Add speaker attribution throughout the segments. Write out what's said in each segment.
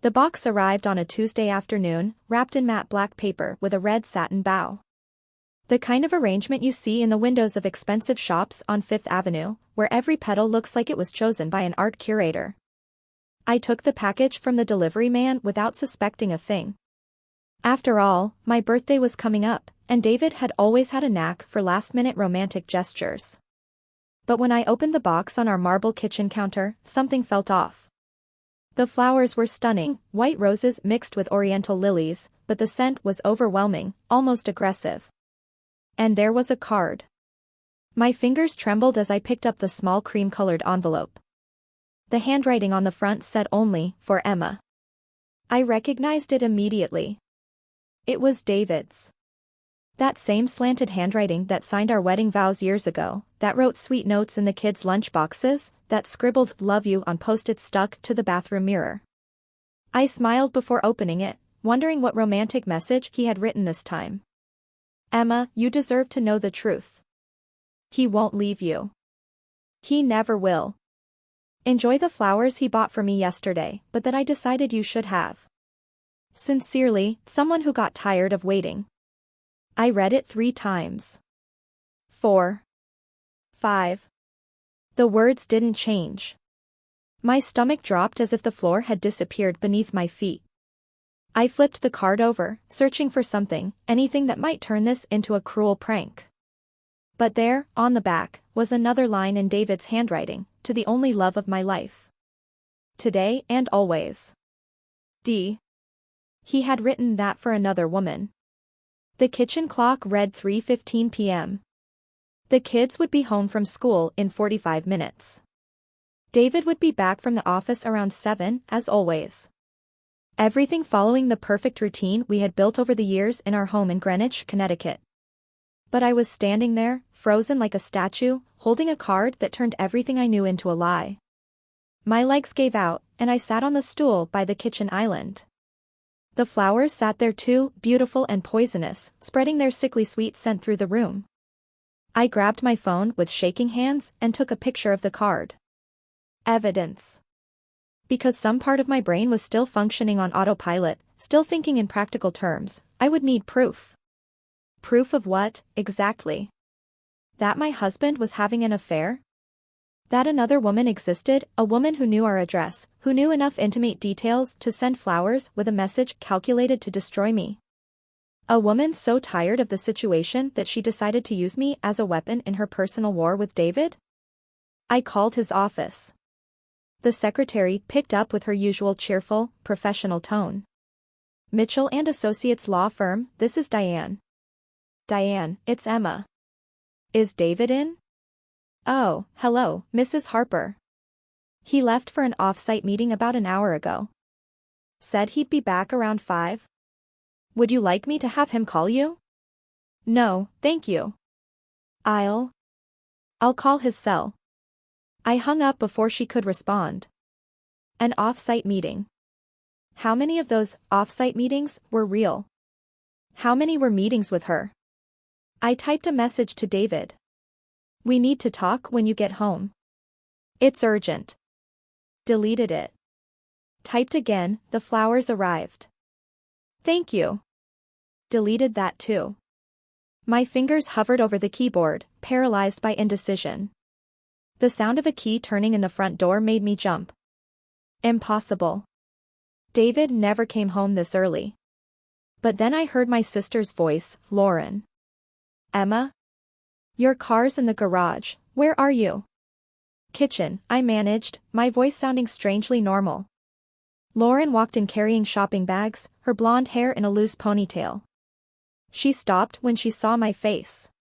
Speaker 1: The box arrived on a Tuesday afternoon, wrapped in matte black paper with a red satin bow. The kind of arrangement you see in the windows of expensive shops on Fifth Avenue, where every petal looks like it was chosen by an art curator. I took the package from the delivery man without suspecting a thing. After all, my birthday was coming up, and David had always had a knack for last-minute romantic gestures. But when I opened the box on our marble kitchen counter, something felt off. The flowers were stunning, white roses mixed with oriental lilies, but the scent was overwhelming, almost aggressive. And there was a card. My fingers trembled as I picked up the small cream-colored envelope. The handwriting on the front said only, "For Emma." I recognized it immediately. It was David's. That same slanted handwriting that signed our wedding vows years ago, that wrote sweet notes in the kids' lunch boxes, that scribbled "love you" on post-its stuck to the bathroom mirror. I smiled before opening it, wondering what romantic message he had written this time. "Emma, you deserve to know the truth. He won't leave you. He never will. Enjoy the flowers he bought for me yesterday, but that I decided you should have. Sincerely, someone who got tired of waiting." I read it 3 times. 4. 5. The words didn't change. My stomach dropped as if the floor had disappeared beneath my feet. I flipped the card over, searching for something, anything that might turn this into a cruel prank. But there, on the back, was another line in David's handwriting, "To the only love of my life. Today and always." D. He had written that for another woman. The kitchen clock read 3:15 p.m. The kids would be home from school in 45 minutes. David would be back from the office around 7, as always. Everything following the perfect routine we had built over the years in our home in Greenwich, Connecticut. But I was standing there, frozen like a statue, holding a card that turned everything I knew into a lie. My legs gave out, and I sat on the stool by the kitchen island. The flowers sat there too, beautiful and poisonous, spreading their sickly sweet scent through the room. I grabbed my phone with shaking hands and took a picture of the card. Evidence. Because some part of my brain was still functioning on autopilot, still thinking in practical terms, I would need proof. Proof of what, exactly? That my husband was having an affair? That another woman existed, a woman who knew our address, who knew enough intimate details to send flowers with a message calculated to destroy me. A woman so tired of the situation that she decided to use me as a weapon in her personal war with David? I called his office. The secretary picked up with her usual cheerful, professional tone. "Mitchell and Associates Law Firm, this is Diane." "Diane, it's Emma. Is David in?" "Oh, hello, Mrs. Harper. He left for an off-site meeting about an hour ago. Said he'd be back around 5. Would you like me to have him call you?" "No, thank you. I'll call his cell." I hung up before she could respond. An off-site meeting. How many of those off-site meetings were real? How many were meetings with her? I typed a message to David. "We need to talk when you get home. It's urgent." Deleted it. Typed again, "The flowers arrived. Thank you." Deleted that too. My fingers hovered over the keyboard, paralyzed by indecision. The sound of a key turning in the front door made me jump. Impossible. David never came home this early. But then I heard my sister's voice, "Lauren." "Emma? Your car's in the garage, where are you?" "Kitchen," I managed, my voice sounding strangely normal. Lauren walked in carrying shopping bags, her blonde hair in a loose ponytail. She stopped when she saw my face.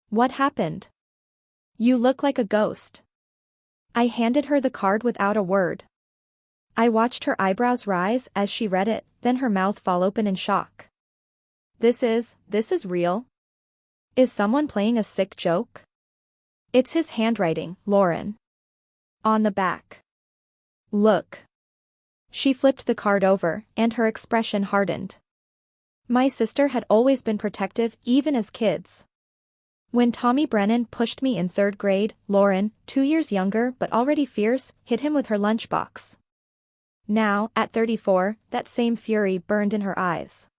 Speaker 1: "What happened? You look like a ghost." I handed her the card without a word. I watched her eyebrows rise as she read it, then her mouth fall open in shock. This is real? Is someone playing a sick joke?" "It's his handwriting, Lauren. On the back. Look." She flipped the card over, and her expression hardened. My sister had always been protective, even as kids. When Tommy Brennan pushed me in 3rd grade, Lauren, 2 years younger but already fierce, hit him with her lunchbox. Now, at 34, that same fury burned in her eyes.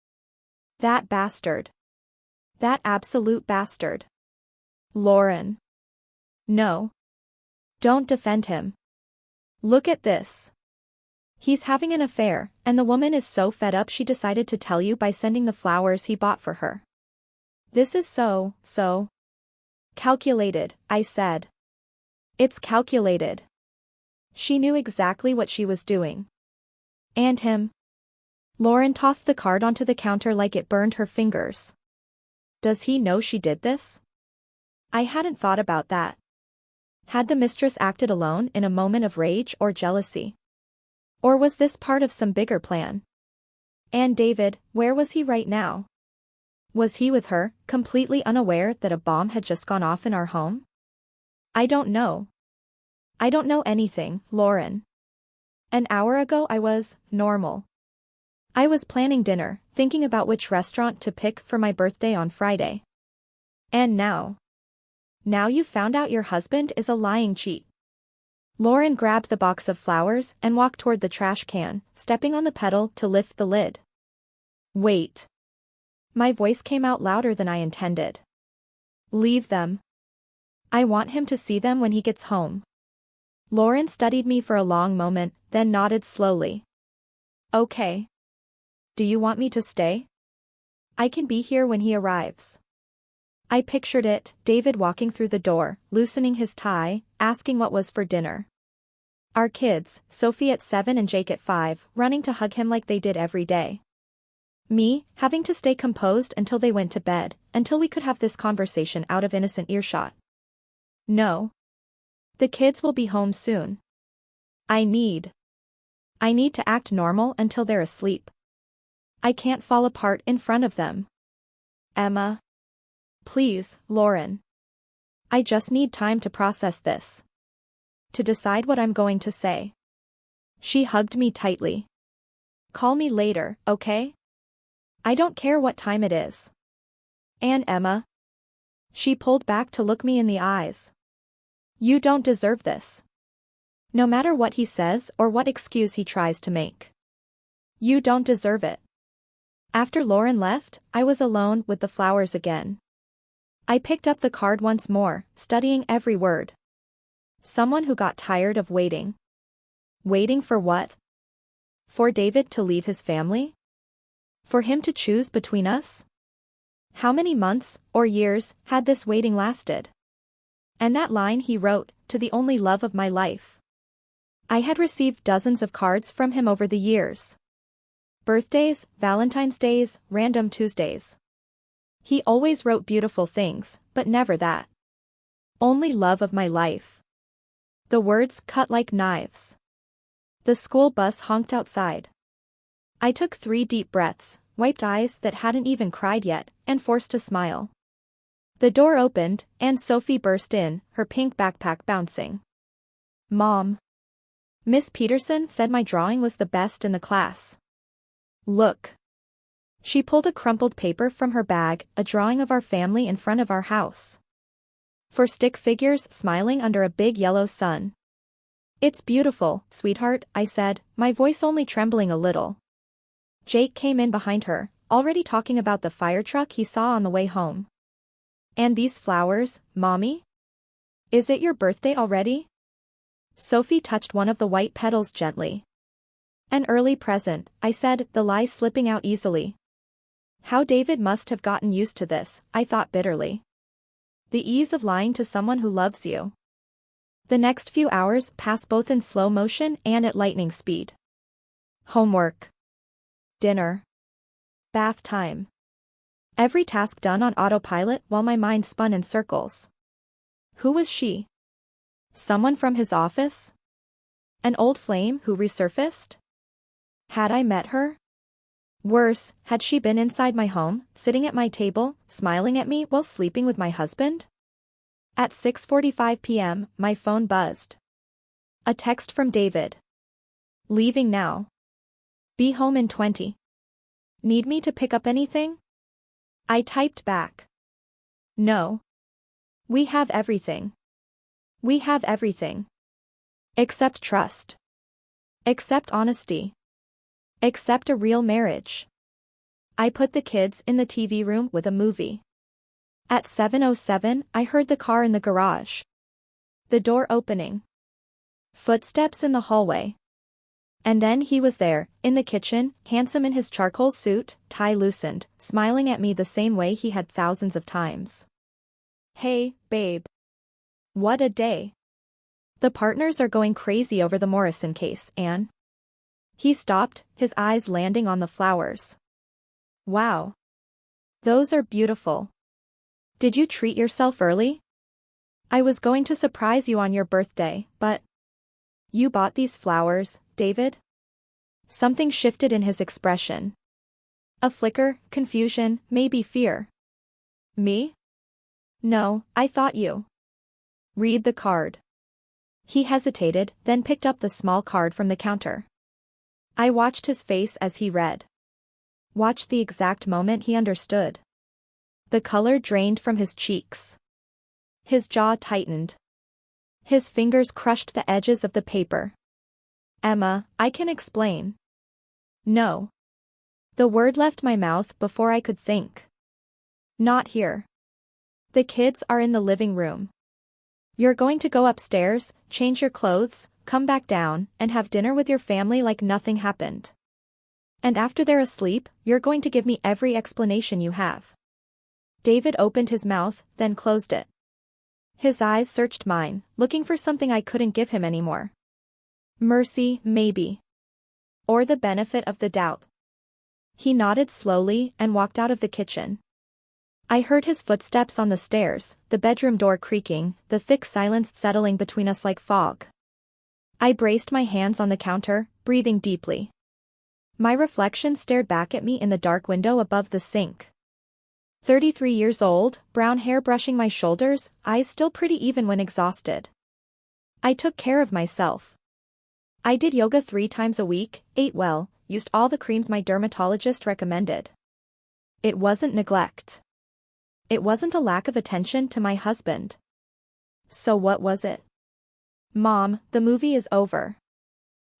Speaker 1: That bastard. That absolute bastard. Lauren. No. Don't defend him. Look at this. He's having an affair, and the woman is so fed up she decided to tell you by sending the flowers he bought for her. This is so calculated, I said. It's calculated. She knew exactly what she was doing. And him. Lauren tossed the card onto the counter like it burned her fingers. Does he know she did this? I hadn't thought about that. Had the mistress acted alone in a moment of rage or jealousy? Or was this part of some bigger plan? And David, where was he right now? Was he with her, completely unaware that a bomb had just gone off in our home? I don't know. I don't know anything, Lauren. An hour ago I was normal. I was planning dinner, thinking about which restaurant to pick for my birthday on Friday. And now? Now you found out your husband is a lying cheat. Lauren grabbed the box of flowers and walked toward the trash can, stepping on the pedal to lift the lid. Wait. My voice came out louder than I intended. Leave them. I want him to see them when he gets home. Lauren studied me for a long moment, then nodded slowly. Okay. Do you want me to stay? I can be here when he arrives. I pictured it, David walking through the door, loosening his tie, asking what was for dinner. Our kids, Sophie at 7 and Jake at 5, running to hug him like they did every day. Me, having to stay composed until they went to bed, until we could have this conversation out of innocent earshot. No. The kids will be home soon. I need to act normal until they're asleep. I can't fall apart in front of them. Emma. Please, Lauren. I just need time to process this. To decide what I'm going to say. She hugged me tightly. Call me later, okay? I don't care what time it is. And Emma. She pulled back to look me in the eyes. You don't deserve this. No matter what he says or what excuse he tries to make. You don't deserve it. After Lauren left, I was alone with the flowers again. I picked up the card once more, studying every word. Someone who got tired of waiting. Waiting for what? For David to leave his family? For him to choose between us? How many months, or years, had this waiting lasted? And that line he wrote, to the only love of my life. I had received dozens of cards from him over the years. Birthdays, Valentine's Days, random Tuesdays. He always wrote beautiful things, but never that. Only love of my life. The words cut like knives. The school bus honked outside. I took 3 deep breaths, wiped eyes that hadn't even cried yet, and forced a smile. The door opened, and Sophie burst in, her pink backpack bouncing. Mom. Miss Peterson said my drawing was the best in the class. Look. She pulled a crumpled paper from her bag, a drawing of our family in front of our house. 4 stick figures smiling under a big yellow sun. It's beautiful, sweetheart, I said, my voice only trembling a little. Jake came in behind her, already talking about the fire truck he saw on the way home. And these flowers, Mommy? Is it your birthday already? Sophie touched one of the white petals gently. An early present, I said, the lie slipping out easily. How David must have gotten used to this, I thought bitterly. The ease of lying to someone who loves you. The next few hours pass both in slow motion and at lightning speed. Homework. Dinner. Bath time. Every task done on autopilot while my mind spun in circles. Who was she? Someone from his office? An old flame who resurfaced? Had I met her? Worse, had she been inside my home, sitting at my table, smiling at me while sleeping with my husband? At 6:45 p.m., my phone buzzed. A text from David. Leaving now. Be home in 20. Need me to pick up anything? I typed back. No. We have everything. We have everything. Except trust. Accept honesty. Accept a real marriage. I put the kids in the TV room with a movie. At 7:07, I heard the car in the garage. The door opening. Footsteps in the hallway. And then he was there, in the kitchen, handsome in his charcoal suit, tie loosened, smiling at me the same way he had thousands of times. Hey, babe. What a day. The partners are going crazy over the Morrison case, Anne. He stopped, his eyes landing on the flowers. Wow. Those are beautiful. Did you treat yourself early? I was going to surprise you on your birthday, but... You bought these flowers, David? Something shifted in his expression. A flicker, confusion, maybe fear. Me? No, I thought you. Read the card. He hesitated, then picked up the small card from the counter. I watched his face as he read. Watched the exact moment he understood. The color drained from his cheeks. His jaw tightened. His fingers crushed the edges of the paper. Emma, I can explain. No. The word left my mouth before I could think. Not here. The kids are in the living room. You're going to go upstairs, change your clothes, come back down, and have dinner with your family like nothing happened. And after they're asleep, you're going to give me every explanation you have. David opened his mouth, then closed it. His eyes searched mine, looking for something I couldn't give him anymore. Mercy, maybe. Or the benefit of the doubt. He nodded slowly and walked out of the kitchen. I heard his footsteps on the stairs, the bedroom door creaking, the thick silence settling between us like fog. I braced my hands on the counter, breathing deeply. My reflection stared back at me in the dark window above the sink. 33 years old, brown hair brushing my shoulders, eyes still pretty even when exhausted. I took care of myself. I did yoga 3 times a week, ate well, used all the creams my dermatologist recommended. It wasn't neglect. It wasn't a lack of attention to my husband. So what was it? Mom, the movie is over.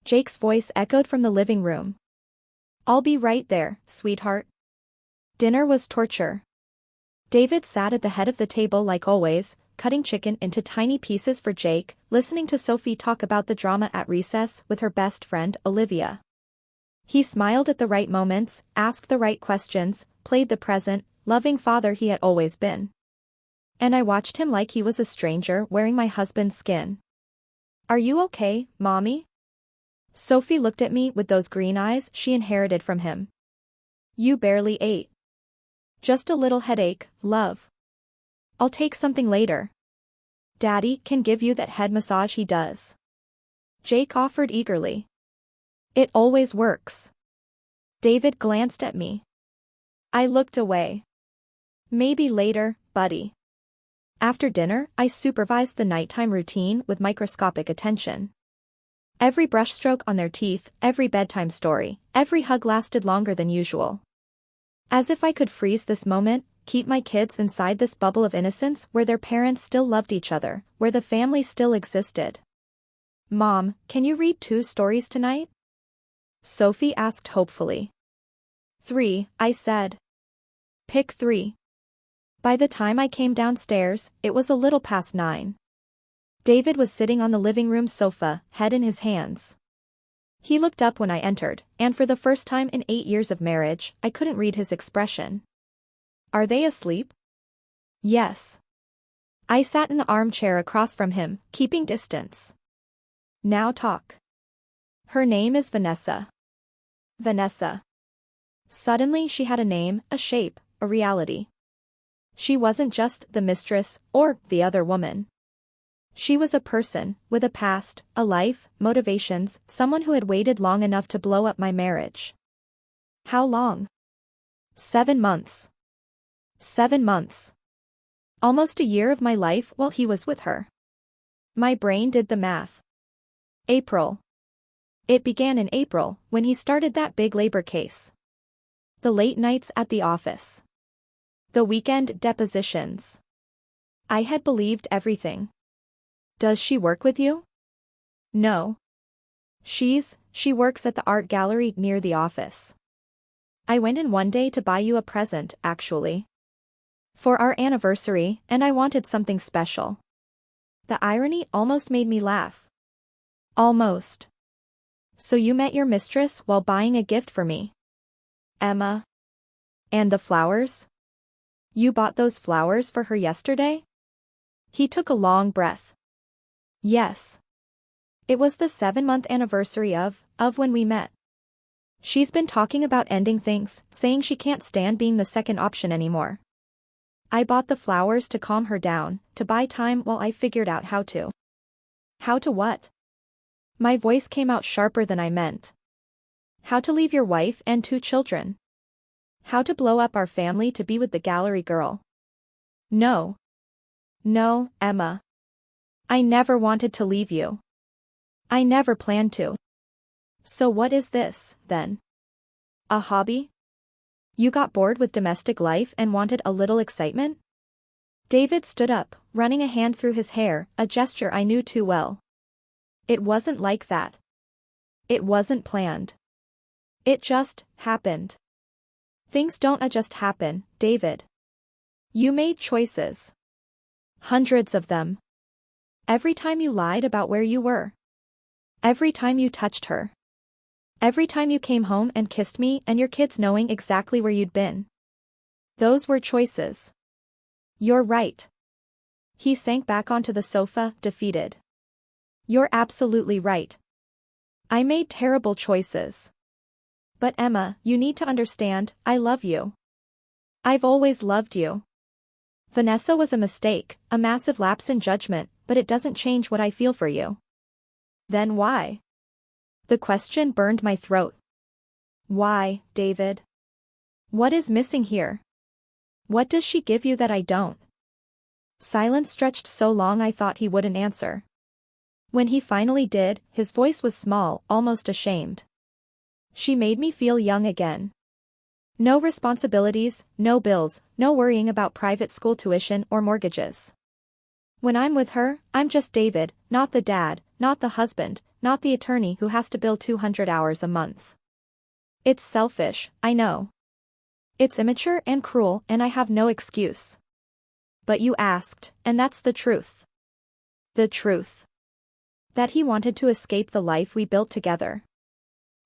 Speaker 1: Jake's voice echoed from the living room. I'll be right there, sweetheart. Dinner was torture. David sat at the head of the table like always, cutting chicken into tiny pieces for Jake, listening to Sophie talk about the drama at recess with her best friend, Olivia. He smiled at the right moments, asked the right questions, played the present, loving father he had always been. And I watched him like he was a stranger wearing my husband's skin. Are you okay, Mommy? Sophie looked at me with those green eyes she inherited from him. You barely ate. Just a little headache, love. I'll take something later. Daddy can give you that head massage he does. Jake offered eagerly. It always works. David glanced at me. I looked away. Maybe later, buddy. After dinner, I supervised the nighttime routine with microscopic attention. Every brushstroke on their teeth, every bedtime story, every hug lasted longer than usual. As if I could freeze this moment, keep my kids inside this bubble of innocence where their parents still loved each other, where the family still existed. Mom, can you read 2 stories tonight? Sophie asked hopefully. 3, I said. Pick 3. By the time I came downstairs, it was a little past 9. David was sitting on the living room sofa, head in his hands. He looked up when I entered, and for the first time in 8 years of marriage, I couldn't read his expression. Are they asleep? Yes. I sat in the armchair across from him, keeping distance. Now talk. Her name is Vanessa. Vanessa. Suddenly she had a name, a shape, a reality. She wasn't just the mistress, or the other woman. She was a person, with a past, a life, motivations, someone who had waited long enough to blow up my marriage. How long? 7 months. 7 months. Almost a year of my life while he was with her. My brain did the math. April. It began in April, when he started that big labor case. The late nights at the office. The weekend depositions. I had believed everything. Does she work with you? No. She works at the art gallery near the office. I went in one day to buy you a present, actually. For our anniversary, and I wanted something special. The irony almost made me laugh. Almost. So you met your mistress while buying a gift for me? Emma. And the flowers? You bought those flowers for her yesterday? He took a long breath. Yes. It was the 7-month anniversary of when we met. She's been talking about ending things, saying she can't stand being the second option anymore. I bought the flowers to calm her down, to buy time while I figured out how to. How to what? My voice came out sharper than I meant. How to leave your wife and 2 children. How to blow up our family to be with the gallery girl. No. No, Emma. I never wanted to leave you. I never planned to. So what is this, then? A hobby? You got bored with domestic life and wanted a little excitement? David stood up, running a hand through his hair, a gesture I knew too well. It wasn't like that. It wasn't planned. It just happened. Things don't just happen, David. You made choices. Hundreds of them. Every time you lied about where you were. Every time you touched her. Every time you came home and kissed me and your kids knowing exactly where you'd been. Those were choices. You're right. He sank back onto the sofa, defeated. You're absolutely right. I made terrible choices. But Emma, you need to understand, I love you. I've always loved you. Vanessa was a mistake, a massive lapse in judgment, but it doesn't change what I feel for you. Then why? The question burned my throat. Why, David? What is missing here? What does she give you that I don't? Silence stretched so long I thought he wouldn't answer. When he finally did, his voice was small, almost ashamed. She made me feel young again. No responsibilities, no bills, no worrying about private school tuition or mortgages. When I'm with her, I'm just David, not the dad, not the husband, not the attorney who has to bill 200 hours a month. It's selfish, I know. It's immature and cruel, and I have no excuse. But you asked, and that's the truth. The truth. That he wanted to escape the life we built together.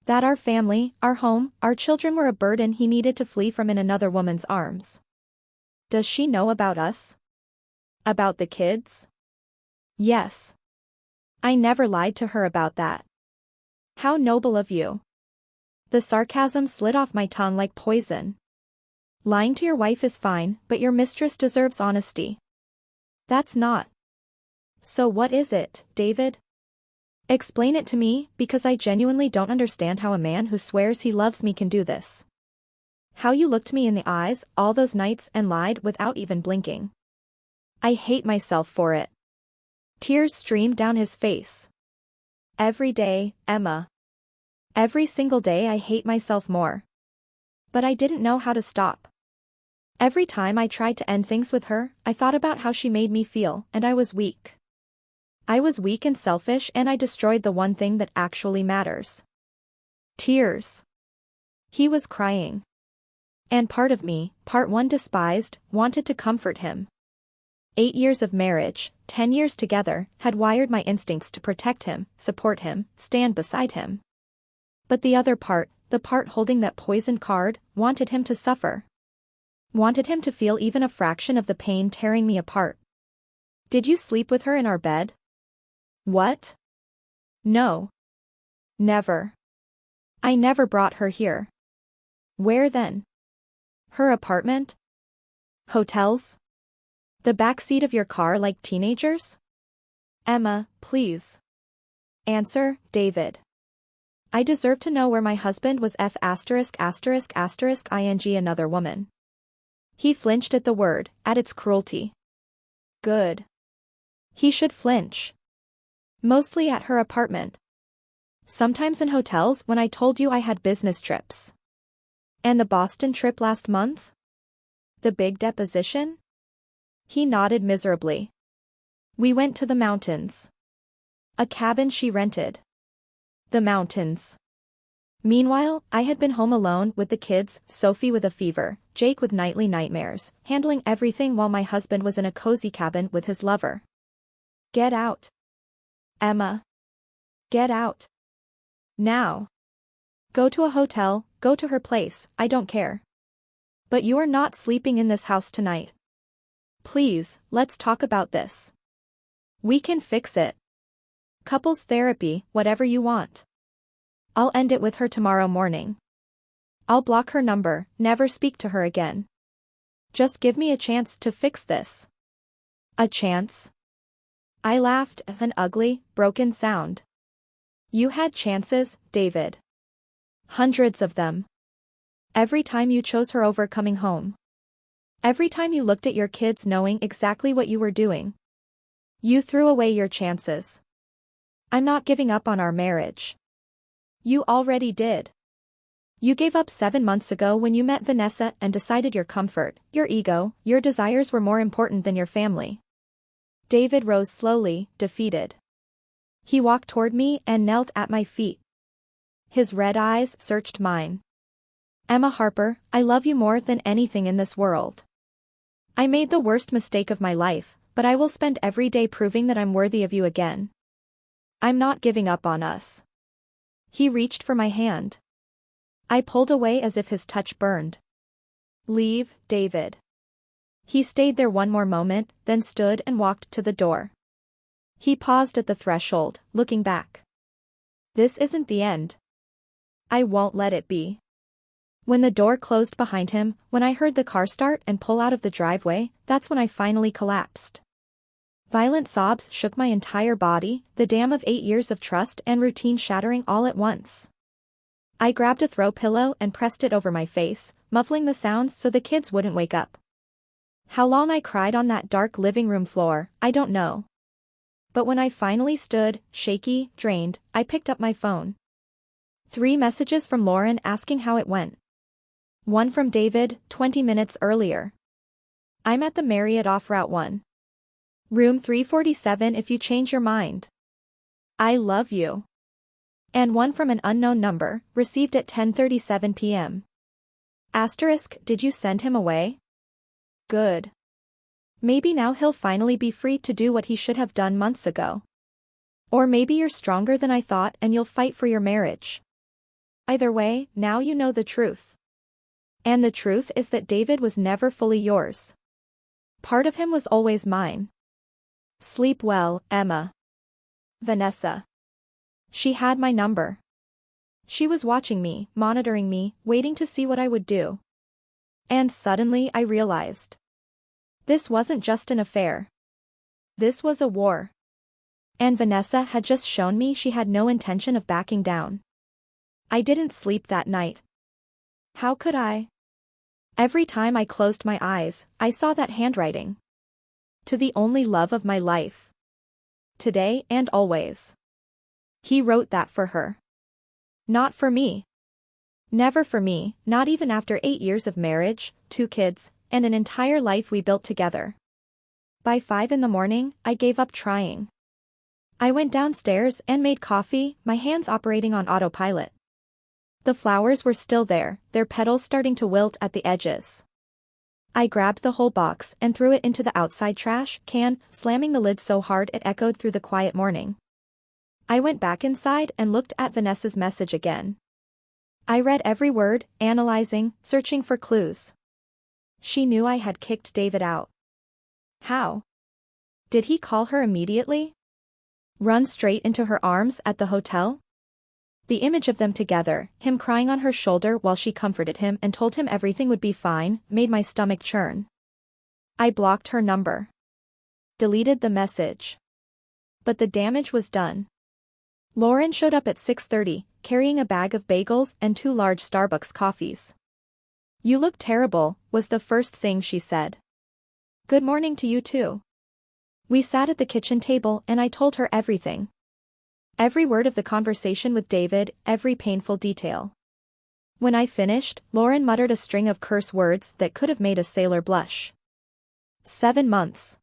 Speaker 1: That our family, our home, our children were a burden he needed to flee from in another woman's arms. Does she know about us? About the kids? Yes. I never lied to her about that. How noble of you. The sarcasm slid off my tongue like poison. Lying to your wife is fine, but your mistress deserves honesty. That's not. So what is it, David? Explain it to me, because I genuinely don't understand how a man who swears he loves me can do this. How you looked me in the eyes all those nights and lied without even blinking. I hate myself for it. Tears streamed down his face. Every day, Emma. Every single day I hate myself more. But I didn't know how to stop. Every time I tried to end things with her, I thought about how she made me feel, and I was weak. I was weak and selfish, and I destroyed the one thing that actually matters. Tears. He was crying. And part of me, part one despised, wanted to comfort him. 8 years of marriage, 10 years together, had wired my instincts to protect him, support him, stand beside him. But the other part, the part holding that poisoned card, wanted him to suffer. Wanted him to feel even a fraction of the pain tearing me apart. Did you sleep with her in our bed? What? No. Never. I never brought her here. Where then? Her apartment? Hotels? The back seat of your car like teenagers? Emma, please. Answer, David. I deserve to know where my husband was ing another woman. He flinched at the word, at its cruelty. Good. He should flinch. Mostly at her apartment. Sometimes in hotels when I told you I had business trips. And the Boston trip last month? The big deposition? He nodded miserably. We went to the mountains. A cabin she rented. The mountains. Meanwhile, I had been home alone with the kids, Sophie with a fever, Jake with nightly nightmares, handling everything while my husband was in a cozy cabin with his lover. Get out. Emma. Get out. Now. Go to a hotel, go to her place, I don't care. But you are not sleeping in this house tonight. Please, let's talk about this. We can fix it. Couples therapy, whatever you want. I'll end it with her tomorrow morning. I'll block her number, never speak to her again. Just give me a chance to fix this. A chance? I laughed as an ugly, broken sound. You had chances, David. Hundreds of them. Every time you chose her over coming home. Every time you looked at your kids knowing exactly what you were doing. You threw away your chances. I'm not giving up on our marriage. You already did. You gave up 7 months ago when you met Vanessa and decided your comfort, your ego, your desires were more important than your family. David rose slowly, defeated. He walked toward me and knelt at my feet. His red eyes searched mine. Emma Harper, I love you more than anything in this world. I made the worst mistake of my life, but I will spend every day proving that I'm worthy of you again. I'm not giving up on us. He reached for my hand. I pulled away as if his touch burned. Leave, David. He stayed there one more moment, then stood and walked to the door. He paused at the threshold, looking back. This isn't the end. I won't let it be. When the door closed behind him, when I heard the car start and pull out of the driveway, that's when I finally collapsed. Violent sobs shook my entire body, the dam of 8 years of trust and routine shattering all at once. I grabbed a throw pillow and pressed it over my face, muffling the sounds so the kids wouldn't wake up. How long I cried on that dark living room floor, I don't know. But when I finally stood, shaky, drained, I picked up my phone. 3 messages from Lauren asking how it went. One from David, 20 minutes earlier. I'm at the Marriott off Route 1. Room 347 if you change your mind. I love you. And one from an unknown number, received at 10:37 p.m. Asterisk, did you send him away? Good. Maybe now he'll finally be free to do what he should have done months ago. Or maybe you're stronger than I thought and you'll fight for your marriage. Either way, now you know the truth. And the truth is that David was never fully yours. Part of him was always mine. Sleep well, Emma. Vanessa. She had my number. She was watching me, monitoring me, waiting to see what I would do. And suddenly I realized. This wasn't just an affair. This was a war. And Vanessa had just shown me she had no intention of backing down. I didn't sleep that night. How could I? Every time I closed my eyes, I saw that handwriting. To the only love of my life. Today and always. He wrote that for her. Not for me. Never for me, not even after 8 years of marriage, 2 kids, and an entire life we built together. By 5 in the morning, I gave up trying. I went downstairs and made coffee, my hands operating on autopilot. The flowers were still there, their petals starting to wilt at the edges. I grabbed the whole box and threw it into the outside trash can, slamming the lid so hard it echoed through the quiet morning. I went back inside and looked at Vanessa's message again. I read every word, analyzing, searching for clues. She knew I had kicked David out. How? Did he call her immediately? Run straight into her arms at the hotel? The image of them together, him crying on her shoulder while she comforted him and told him everything would be fine, made my stomach churn. I blocked her number. Deleted the message. But the damage was done. Lauren showed up at 6:30, carrying a bag of bagels and 2 large Starbucks coffees. You look terrible, was the first thing she said. Good morning to you too. We sat at the kitchen table and I told her everything. Every word of the conversation with David, every painful detail. When I finished, Lauren muttered a string of curse words that could have made a sailor blush. 7 months.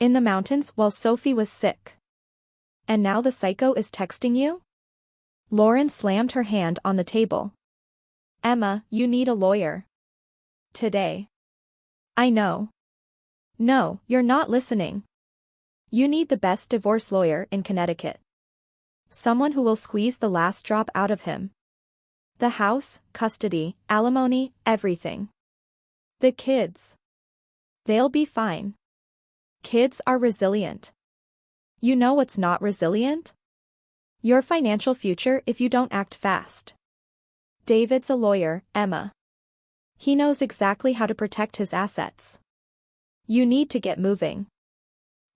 Speaker 1: In the mountains while Sophie was sick. And now the psycho is texting you? Lauren slammed her hand on the table. Emma, you need a lawyer. Today. I know. No, you're not listening. You need the best divorce lawyer in Connecticut. Someone who will squeeze the last drop out of him. The house, custody, alimony, everything. The kids. They'll be fine. Kids are resilient. You know what's not resilient? Your financial future if you don't act fast. David's a lawyer, Emma. He knows exactly how to protect his assets. You need to get moving.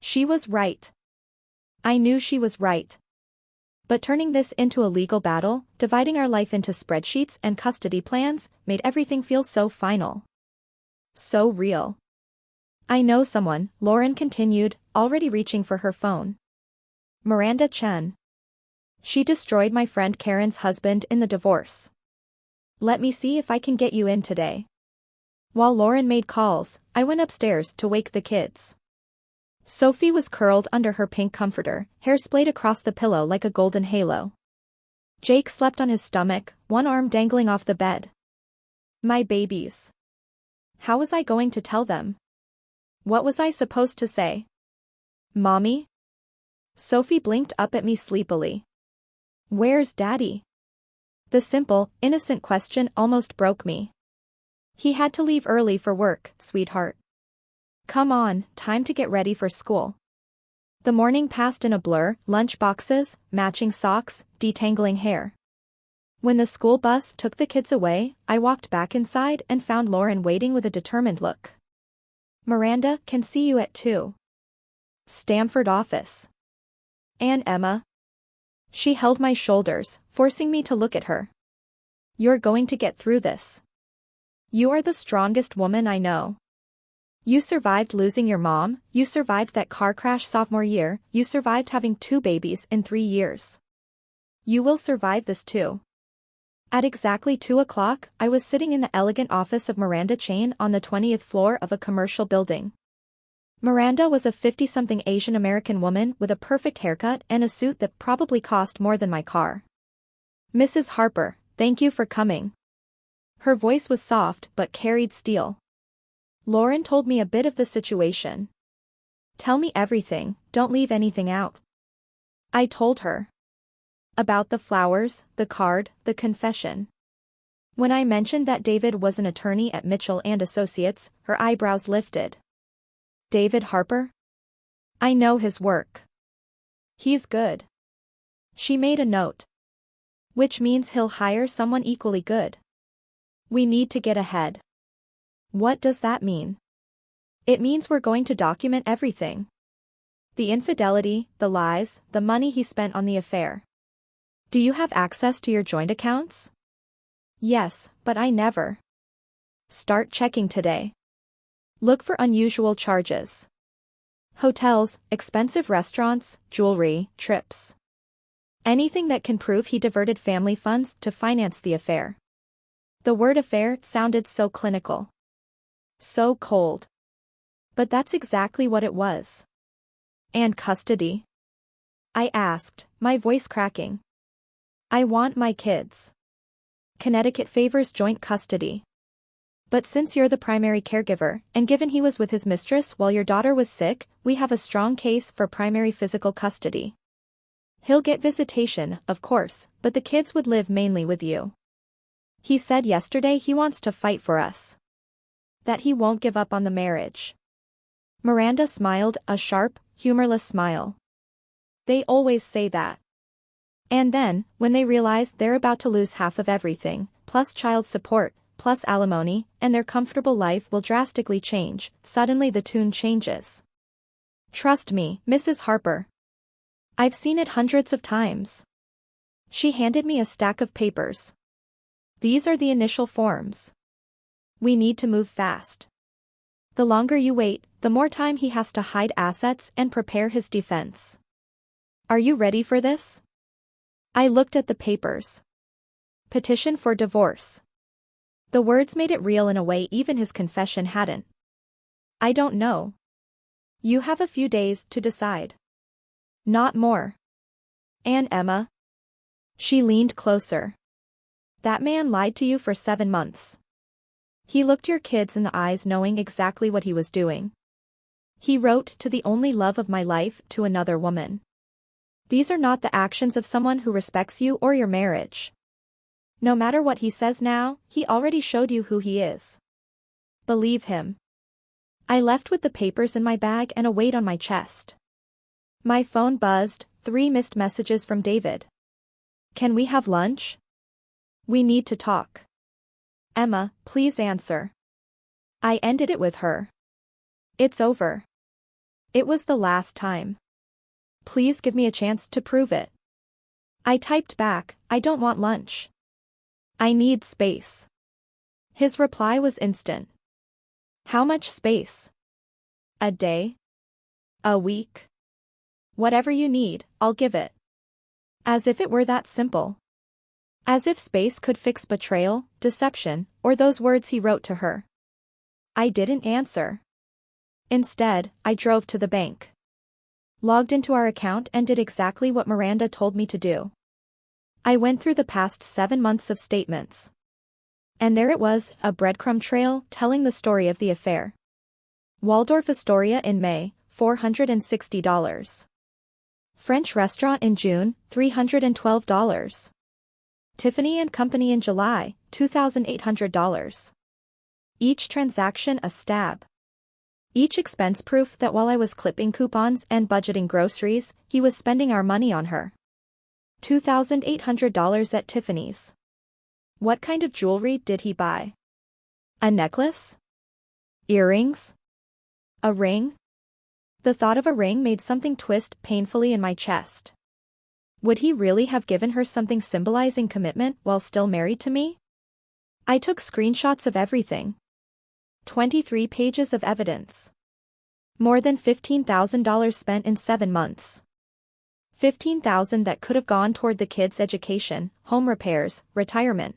Speaker 1: She was right. I knew she was right. But turning this into a legal battle, dividing our life into spreadsheets and custody plans, made everything feel so final. So real. I know someone, Lauren continued, already reaching for her phone. Miranda Chen. She destroyed my friend Karen's husband in the divorce. Let me see if I can get you in today. While Lauren made calls, I went upstairs to wake the kids. Sophie was curled under her pink comforter, hair splayed across the pillow like a golden halo. Jake slept on his stomach, one arm dangling off the bed. My babies. How was I going to tell them? What was I supposed to say? Mommy? Sophie blinked up at me sleepily. Where's Daddy? The simple, innocent question almost broke me. He had to leave early for work, sweetheart. Come on, time to get ready for school. The morning passed in a blur, lunch boxes, matching socks, detangling hair. When the school bus took the kids away, I walked back inside and found Lauren waiting with a determined look. Miranda, can see you at 2. Stamford office. And Emma. She held my shoulders, forcing me to look at her. You're going to get through this. You are the strongest woman I know. You survived losing your mom, you survived that car crash sophomore year, you survived having 2 babies in 3 years. You will survive this too. At exactly 2 o'clock, I was sitting in the elegant office of Miranda Chen on the 20th floor of a commercial building. Miranda was a 50-something Asian American woman with a perfect haircut and a suit that probably cost more than my car. Mrs. Harper, thank you for coming. Her voice was soft but carried steel. Lauren told me a bit of the situation. Tell me everything, don't leave anything out. I told her. About the flowers, the card, the confession. When I mentioned that David was an attorney at Mitchell and Associates, her eyebrows lifted. David Harper? I know his work. He's good. She made a note. Which means he'll hire someone equally good. We need to get ahead. What does that mean? It means we're going to document everything. The infidelity, the lies, the money he spent on the affair. Do you have access to your joint accounts? Yes, but I never. Start checking today. Look for unusual charges. Hotels, expensive restaurants, jewelry, trips. Anything that can prove he diverted family funds to finance the affair. The word affair sounded so clinical. So cold. But that's exactly what it was. And custody? I asked, my voice cracking. I want my kids. Connecticut favors joint custody. But since you're the primary caregiver, and given he was with his mistress while your daughter was sick, we have a strong case for primary physical custody. He'll get visitation, of course, but the kids would live mainly with you. He said yesterday he wants to fight for us. That he won't give up on the marriage. Miranda smiled, a sharp, humorless smile. They always say that. And then, when they realize they're about to lose half of everything, plus child support, plus alimony, and their comfortable life will drastically change, suddenly the tune changes. Trust me, Mrs. Harper. I've seen it hundreds of times. She handed me a stack of papers. These are the initial forms. We need to move fast. The longer you wait, the more time he has to hide assets and prepare his defense. Are you ready for this? I looked at the papers. Petition for divorce. The words made it real in a way even his confession hadn't. I don't know. You have a few days to decide. Not more. And Emma? She leaned closer. That man lied to you for 7 months. He looked your kids in the eyes knowing exactly what he was doing. He wrote to the only love of my life to another woman. These are not the actions of someone who respects you or your marriage. No matter what he says now, he already showed you who he is. Believe him. I left with the papers in my bag and a weight on my chest. My phone buzzed, 3 missed messages from David. Can we have lunch? We need to talk. Emma, please answer. I ended it with her. It's over. It was the last time. Please give me a chance to prove it. I typed back, I don't want lunch. I need space. His reply was instant. How much space? A day? A week? Whatever you need, I'll give it. As if it were that simple. As if space could fix betrayal, deception, or those words he wrote to her. I didn't answer. Instead, I drove to the bank. Logged into our account and did exactly what Miranda told me to do. I went through the past 7 months of statements. And there it was, a breadcrumb trail telling the story of the affair. Waldorf Astoria in May, $460. French restaurant in June, $312. Tiffany & Company in July, $2,800. Each transaction a stab. Each expense proof that while I was clipping coupons and budgeting groceries, he was spending our money on her. $2,800 at Tiffany's. What kind of jewelry did he buy? A necklace? Earrings? A ring? The thought of a ring made something twist painfully in my chest. Would he really have given her something symbolizing commitment while still married to me? I took screenshots of everything. 23 pages of evidence. More than $15,000 spent in 7 months. $15,000 that could have gone toward the kids' education, home repairs, retirement.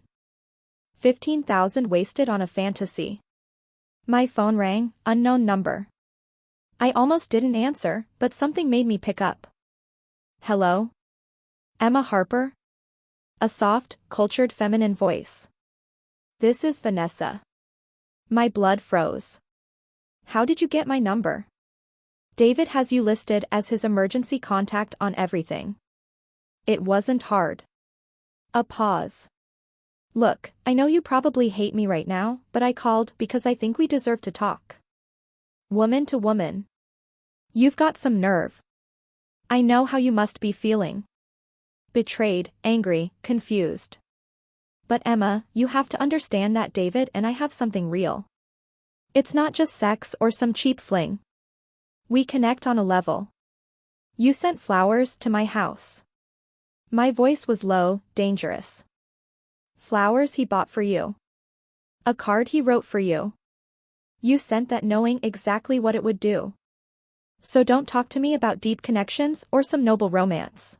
Speaker 1: $15,000 wasted on a fantasy. My phone rang, unknown number. I almost didn't answer, but something made me pick up. Hello? Emma Harper? A soft, cultured feminine voice. This is Vanessa. My blood froze. How did you get my number? David has you listed as his emergency contact on everything. It wasn't hard. A pause. Look, I know you probably hate me right now, but I called because I think we deserve to talk. Woman to woman. You've got some nerve. I know how you must be feeling. Betrayed, angry, confused. But Emma, you have to understand that David and I have something real. It's not just sex or some cheap fling. We connect on a level. You sent flowers to my house. My voice was low, dangerous. Flowers he bought for you. A card he wrote for you. You sent that knowing exactly what it would do. So don't talk to me about deep connections or some noble romance.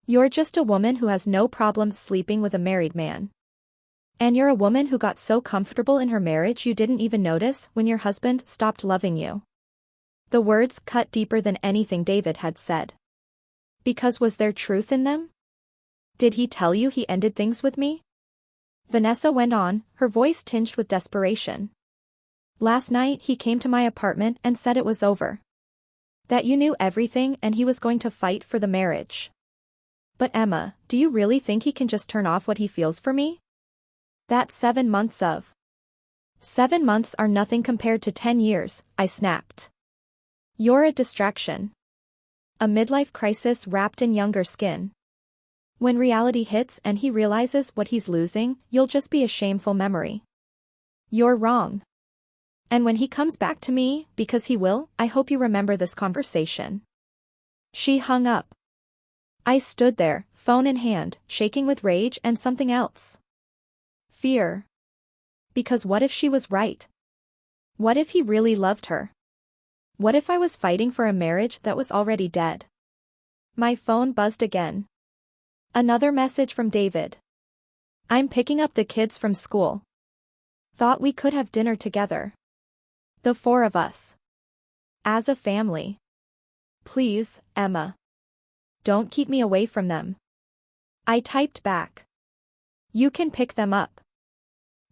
Speaker 1: You're just a woman who has no problem sleeping with a married man. And you're a woman who got so comfortable in her marriage you didn't even notice when your husband stopped loving you. The words cut deeper than anything David had said. Because was there truth in them? Did he tell you he ended things with me? Vanessa went on, her voice tinged with desperation. Last night he came to my apartment and said it was over. That you knew everything and he was going to fight for the marriage. But Emma, do you really think he can just turn off what he feels for me? That's 7 months of. 7 months are nothing compared to 10 years, I snapped. You're a distraction. A midlife crisis wrapped in younger skin. When reality hits and he realizes what he's losing, you'll just be a shameful memory. You're wrong. And when he comes back to me, because he will, I hope you remember this conversation. She hung up. I stood there, phone in hand, shaking with rage and something else. Fear. Because what if she was right? What if he really loved her? What if I was fighting for a marriage that was already dead? My phone buzzed again. Another message from David. I'm picking up the kids from school. Thought we could have dinner together. The 4 of us. As a family. Please, Emma. Don't keep me away from them. I typed back. You can pick them up.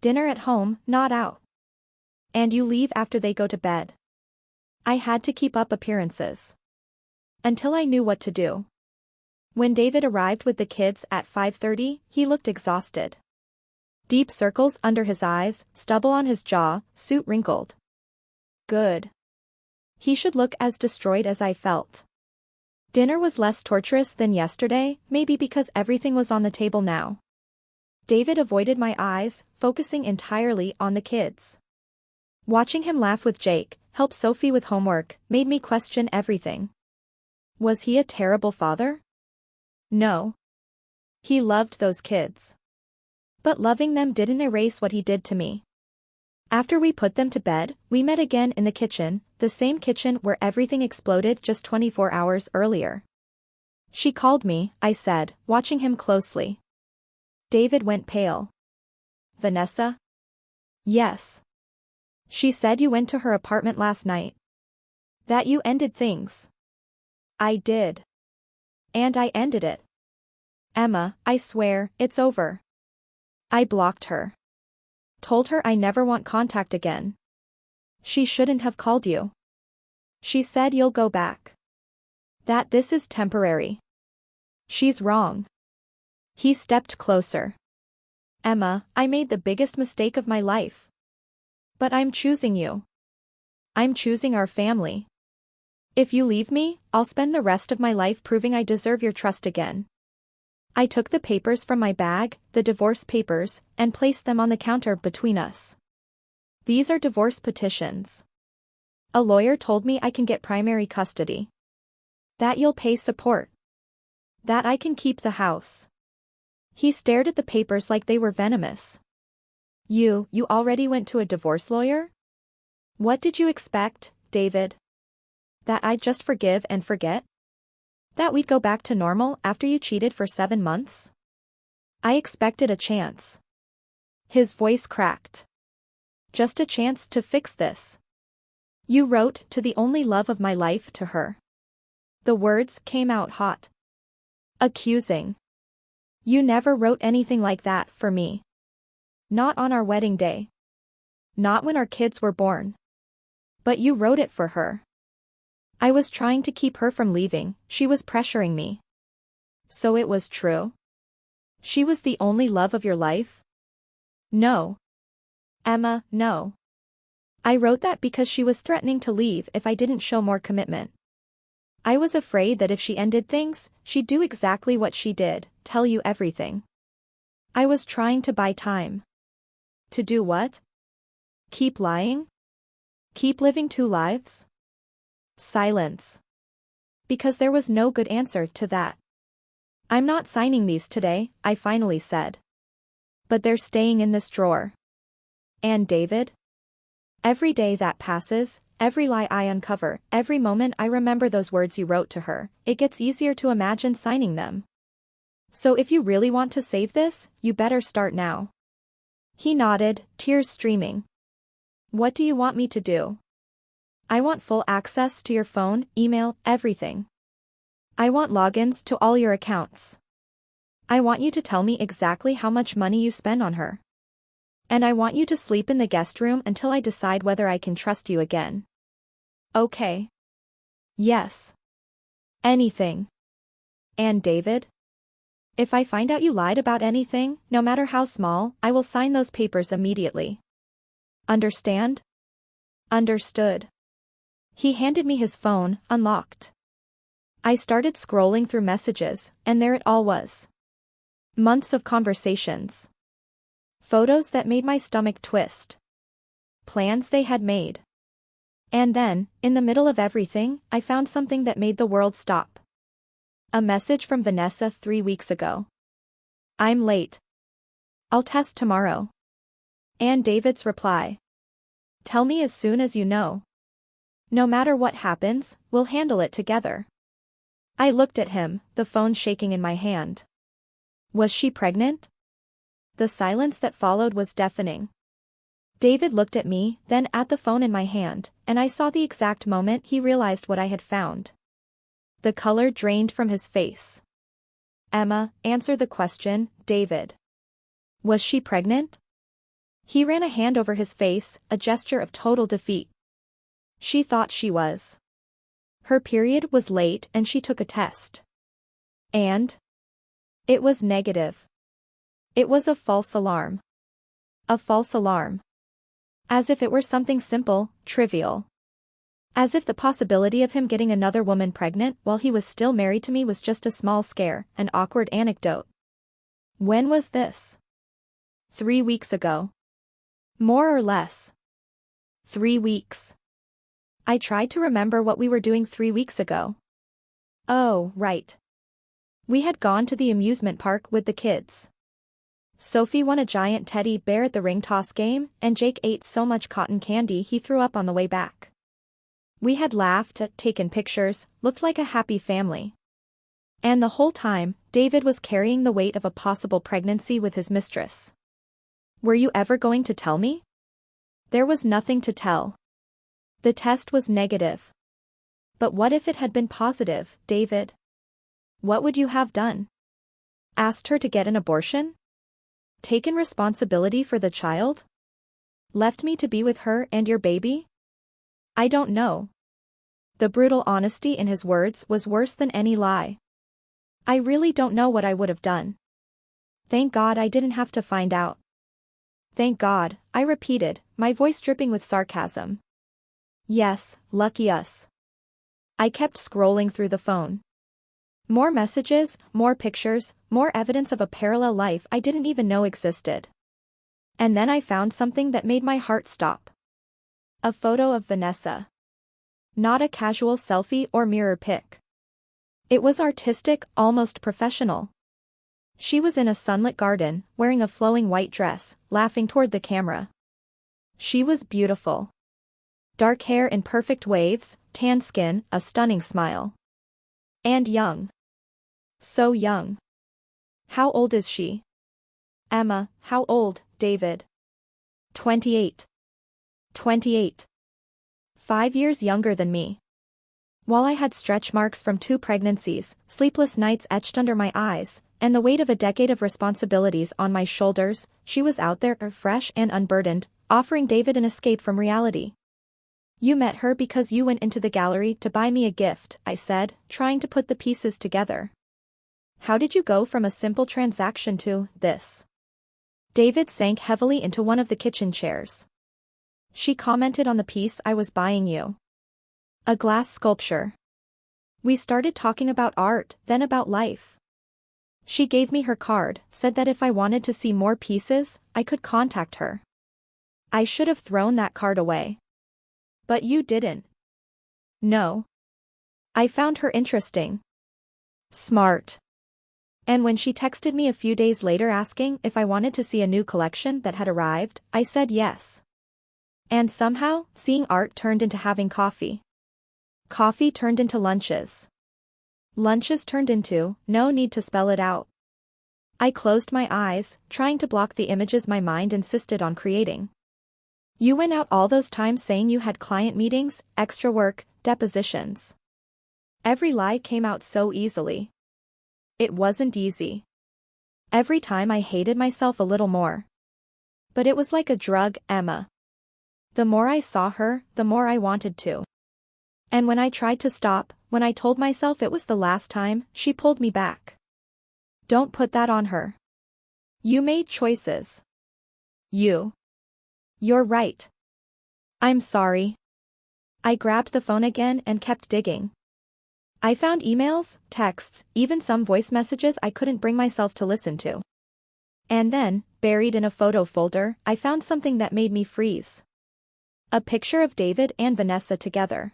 Speaker 1: Dinner at home, not out. And you leave after they go to bed. I had to keep up appearances. Until I knew what to do. When David arrived with the kids at 5:30, he looked exhausted. Deep circles under his eyes, stubble on his jaw, suit wrinkled. Good. He should look as destroyed as I felt. Dinner was less torturous than yesterday, maybe because everything was on the table now. David avoided my eyes, focusing entirely on the kids. Watching him laugh with Jake, help Sophie with homework, made me question everything. Was he a terrible father? No. He loved those kids. But loving them didn't erase what he did to me. After we put them to bed, we met again in the kitchen, the same kitchen where everything exploded just 24 hours earlier. She called me, I said, watching him closely. David went pale. Vanessa? Yes. She said you went to her apartment last night. That you ended things. I did. And I ended it. Emma, I swear, it's over. I blocked her. Told her I never want contact again. She shouldn't have called you. She said you'll go back. That this is temporary. She's wrong. He stepped closer. Emma, I made the biggest mistake of my life. But I'm choosing you. I'm choosing our family. If you leave me, I'll spend the rest of my life proving I deserve your trust again. I took the papers from my bag, the divorce papers, and placed them on the counter between us. These are divorce petitions. A lawyer told me I can get primary custody. That you'll pay support. That I can keep the house. He stared at the papers like they were venomous. You already went to a divorce lawyer? What did you expect, David? That I'd just forgive and forget? That we'd go back to normal after you cheated for 7 months? I expected a chance. His voice cracked. Just a chance to fix this. You wrote to the only love of my life to her. The words came out hot. Accusing. You never wrote anything like that for me. Not on our wedding day. Not when our kids were born. But you wrote it for her. I was trying to keep her from leaving, she was pressuring me. So it was true? She was the only love of your life? No. Emma, no. I wrote that because she was threatening to leave if I didn't show more commitment. I was afraid that if she ended things, she'd do exactly what she did, tell you everything. I was trying to buy time. To do what? Keep lying? Keep living 2 lives? Silence. Because there was no good answer to that. I'm not signing these today, I finally said. But they're staying in this drawer. And David? Every day that passes, every lie I uncover, every moment I remember those words you wrote to her, it gets easier to imagine signing them. So if you really want to save this, you better start now. He nodded, tears streaming. What do you want me to do? I want full access to your phone, email, everything. I want logins to all your accounts. I want you to tell me exactly how much money you spend on her. And I want you to sleep in the guest room until I decide whether I can trust you again. Okay. Yes. Anything. And David? If I find out you lied about anything, no matter how small, I will sign those papers immediately. Understand? Understood. He handed me his phone, unlocked. I started scrolling through messages, and there it all was. Months of conversations. Photos that made my stomach twist. Plans they had made. And then, in the middle of everything, I found something that made the world stop. A message from Vanessa 3 weeks ago. I'm late. I'll test tomorrow. And David's reply. Tell me as soon as you know. No matter what happens, we'll handle it together. I looked at him, the phone shaking in my hand. Was she pregnant? The silence that followed was deafening. David looked at me, then at the phone in my hand, and I saw the exact moment he realized what I had found. The color drained from his face. Emma, answer the question, David. Was she pregnant? He ran a hand over his face, a gesture of total defeat. She thought she was. Her period was late and she took a test. And? It was negative. It was a false alarm. A false alarm. As if it were something simple, trivial. As if the possibility of him getting another woman pregnant while he was still married to me was just a small scare, an awkward anecdote. When was this? 3 weeks ago. More or less. 3 weeks. I tried to remember what we were doing 3 weeks ago. Oh, right. We had gone to the amusement park with the kids. Sophie won a giant teddy bear at the ring toss game, and Jake ate so much cotton candy he threw up on the way back. We had laughed, taken pictures, looked like a happy family. And the whole time, David was carrying the weight of a possible pregnancy with his mistress. Were you ever going to tell me? There was nothing to tell. The test was negative. But what if it had been positive, David? What would you have done? Asked her to get an abortion? Taken responsibility for the child? Left me to be with her and your baby? I don't know. The brutal honesty in his words was worse than any lie. I really don't know what I would have done. Thank God I didn't have to find out. Thank God, I repeated, my voice dripping with sarcasm. Yes, lucky us. I kept scrolling through the phone. More messages, more pictures, more evidence of a parallel life I didn't even know existed. And then I found something that made my heart stop. A photo of Vanessa. Not a casual selfie or mirror pic. It was artistic, almost professional. She was in a sunlit garden, wearing a flowing white dress, laughing toward the camera. She was beautiful. Dark hair in perfect waves, tan skin, a stunning smile. And young. So young. How old is she? Emma, how old, David? 28. 28. 5 years younger than me. While I had stretch marks from 2 pregnancies, sleepless nights etched under my eyes, and the weight of a decade of responsibilities on my shoulders, she was out there, fresh and unburdened, offering David an escape from reality. You met her because you went into the gallery to buy me a gift, I said, trying to put the pieces together. How did you go from a simple transaction to this? David sank heavily into one of the kitchen chairs. She commented on the piece I was buying you. A glass sculpture. We started talking about art, then about life. She gave me her card, said that if I wanted to see more pieces, I could contact her. I should have thrown that card away. But you didn't. No. I found her interesting. Smart. And when she texted me a few days later asking if I wanted to see a new collection that had arrived, I said yes. And somehow, seeing art turned into having coffee. Coffee turned into lunches. Lunches turned into, no need to spell it out. I closed my eyes, trying to block the images my mind insisted on creating. You went out all those times saying you had client meetings, extra work, depositions. Every lie came out so easily. It wasn't easy. Every time I hated myself a little more. But it was like a drug, Emma. The more I saw her, the more I wanted to. And when I tried to stop, when I told myself it was the last time, she pulled me back. Don't put that on her. You made choices. You're right. I'm sorry. I grabbed the phone again and kept digging. I found emails, texts, even some voice messages I couldn't bring myself to listen to. And then, buried in a photo folder, I found something that made me freeze. A picture of David and Vanessa together.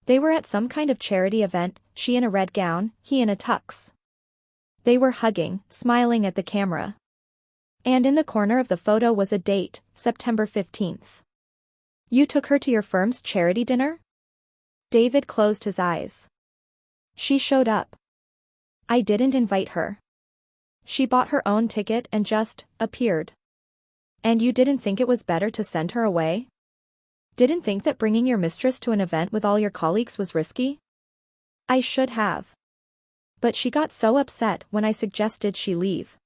Speaker 1: They were at some kind of charity event, she in a red gown, he in a tux. They were hugging, smiling at the camera. And in the corner of the photo was a date, September 15th. You took her to your firm's charity dinner? David closed his eyes. She showed up. I didn't invite her. She bought her own ticket and just appeared. And you didn't think it was better to send her away? Didn't think that bringing your mistress to an event with all your colleagues was risky? I should have. But she got so upset when I suggested she leave.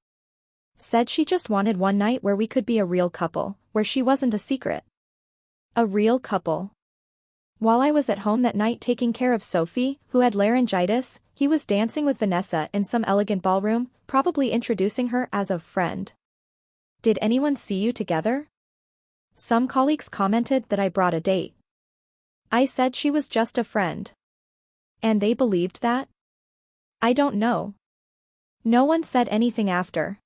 Speaker 1: Said she just wanted one night where we could be a real couple, where she wasn't a secret. A real couple. While I was at home that night taking care of Sophie, who had laryngitis, he was dancing with Vanessa in some elegant ballroom, probably introducing her as a friend. Did anyone see you together? Some colleagues commented that I brought a date. I said she was just a friend. And they believed that? I don't know. No one said anything after.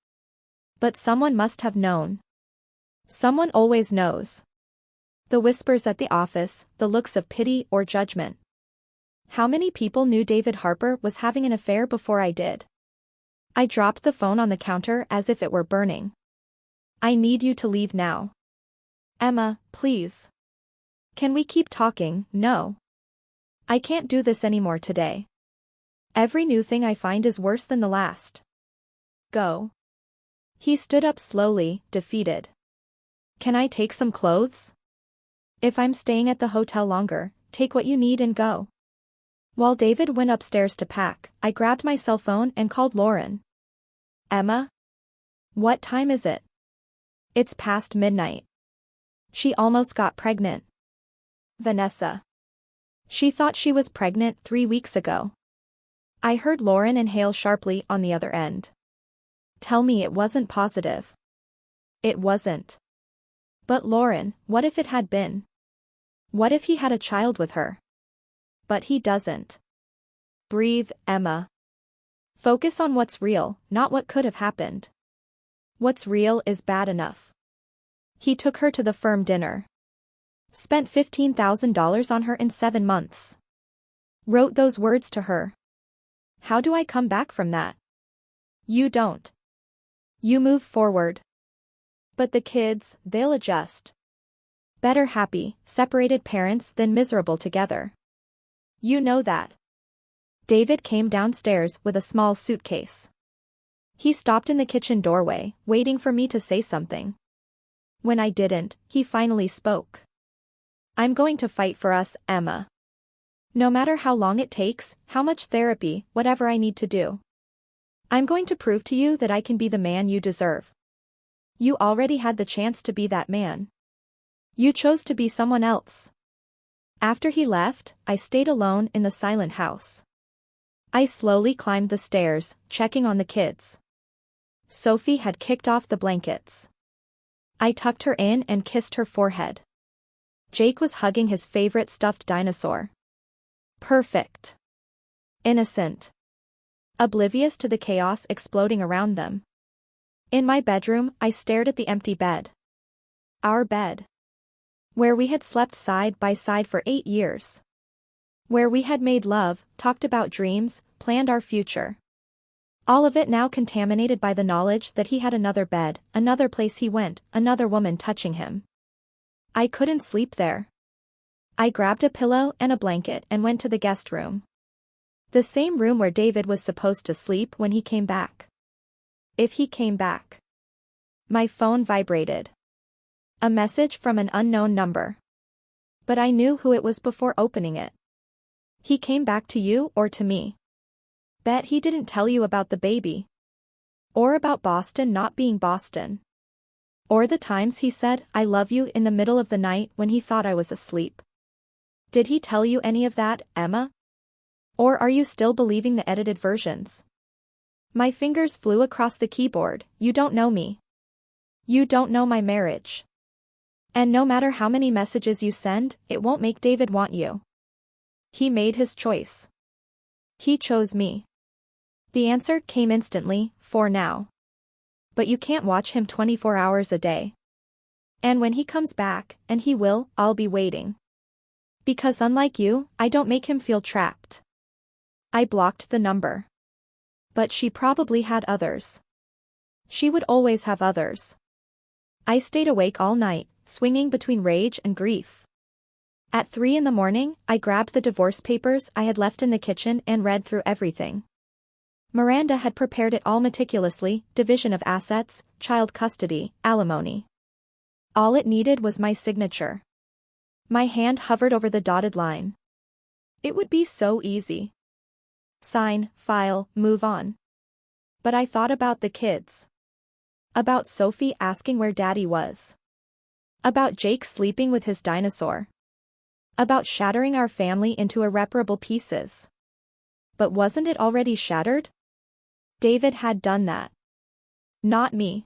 Speaker 1: But someone must have known. Someone always knows. The whispers at the office, the looks of pity or judgment. How many people knew David Harper was having an affair before I did? I dropped the phone on the counter as if it were burning. I need you to leave now. Emma, please. Can we keep talking? No. I can't do this anymore today. Every new thing I find is worse than the last. Go. He stood up slowly, defeated. Can I take some clothes? If I'm staying at the hotel longer, take what you need and go. While David went upstairs to pack, I grabbed my cell phone and called Lauren. Emma? What time is it? It's past midnight. She almost got pregnant. Vanessa. She thought she was pregnant 3 weeks ago. I heard Lauren inhale sharply on the other end. Tell me it wasn't positive. It wasn't. But Lauren, what if it had been? What if he had a child with her? But he doesn't. Breathe, Emma. Focus on what's real, not what could have happened. What's real is bad enough. He took her to the firm dinner. Spent $15,000 on her in 7 months. Wrote those words to her. How do I come back from that? You don't. You move forward. But the kids, they'll adjust. Better happy, separated parents than miserable together. You know that. David came downstairs with a small suitcase. He stopped in the kitchen doorway, waiting for me to say something. When I didn't, he finally spoke. I'm going to fight for us, Emma. No matter how long it takes, how much therapy, whatever I need to do. I'm going to prove to you that I can be the man you deserve. You already had the chance to be that man. You chose to be someone else. After he left, I stayed alone in the silent house. I slowly climbed the stairs, checking on the kids. Sophie had kicked off the blankets. I tucked her in and kissed her forehead. Jake was hugging his favorite stuffed dinosaur. Perfect. Innocent. Oblivious to the chaos exploding around them. In my bedroom, I stared at the empty bed. Our bed. Where we had slept side by side for 8 years. Where we had made love, talked about dreams, planned our future. All of it now contaminated by the knowledge that he had another bed, another place he went, another woman touching him. I couldn't sleep there. I grabbed a pillow and a blanket and went to the guest room. The same room where David was supposed to sleep when he came back. If he came back. My phone vibrated. A message from an unknown number. But I knew who it was before opening it. He came back to you or to me? Bet he didn't tell you about the baby. Or about Boston not being Boston. Or the times he said, I love you in the middle of the night when he thought I was asleep. Did he tell you any of that, Emma? Or are you still believing the edited versions? My fingers flew across the keyboard. You don't know me. You don't know my marriage. And no matter how many messages you send, it won't make David want you. He made his choice. He chose me. The answer came instantly, for now. But you can't watch him 24 hours a day. And when he comes back, and he will, I'll be waiting. Because unlike you, I don't make him feel trapped. I blocked the number. But she probably had others. She would always have others. I stayed awake all night, swinging between rage and grief. At 3 in the morning, I grabbed the divorce papers I had left in the kitchen and read through everything. Miranda had prepared it all meticulously, division of assets, child custody, alimony. All it needed was my signature. My hand hovered over the dotted line. It would be so easy. Sign, file, move on. But I thought about the kids. About Sophie asking where Daddy was. About Jake sleeping with his dinosaur. About shattering our family into irreparable pieces. But wasn't it already shattered? David had done that. Not me.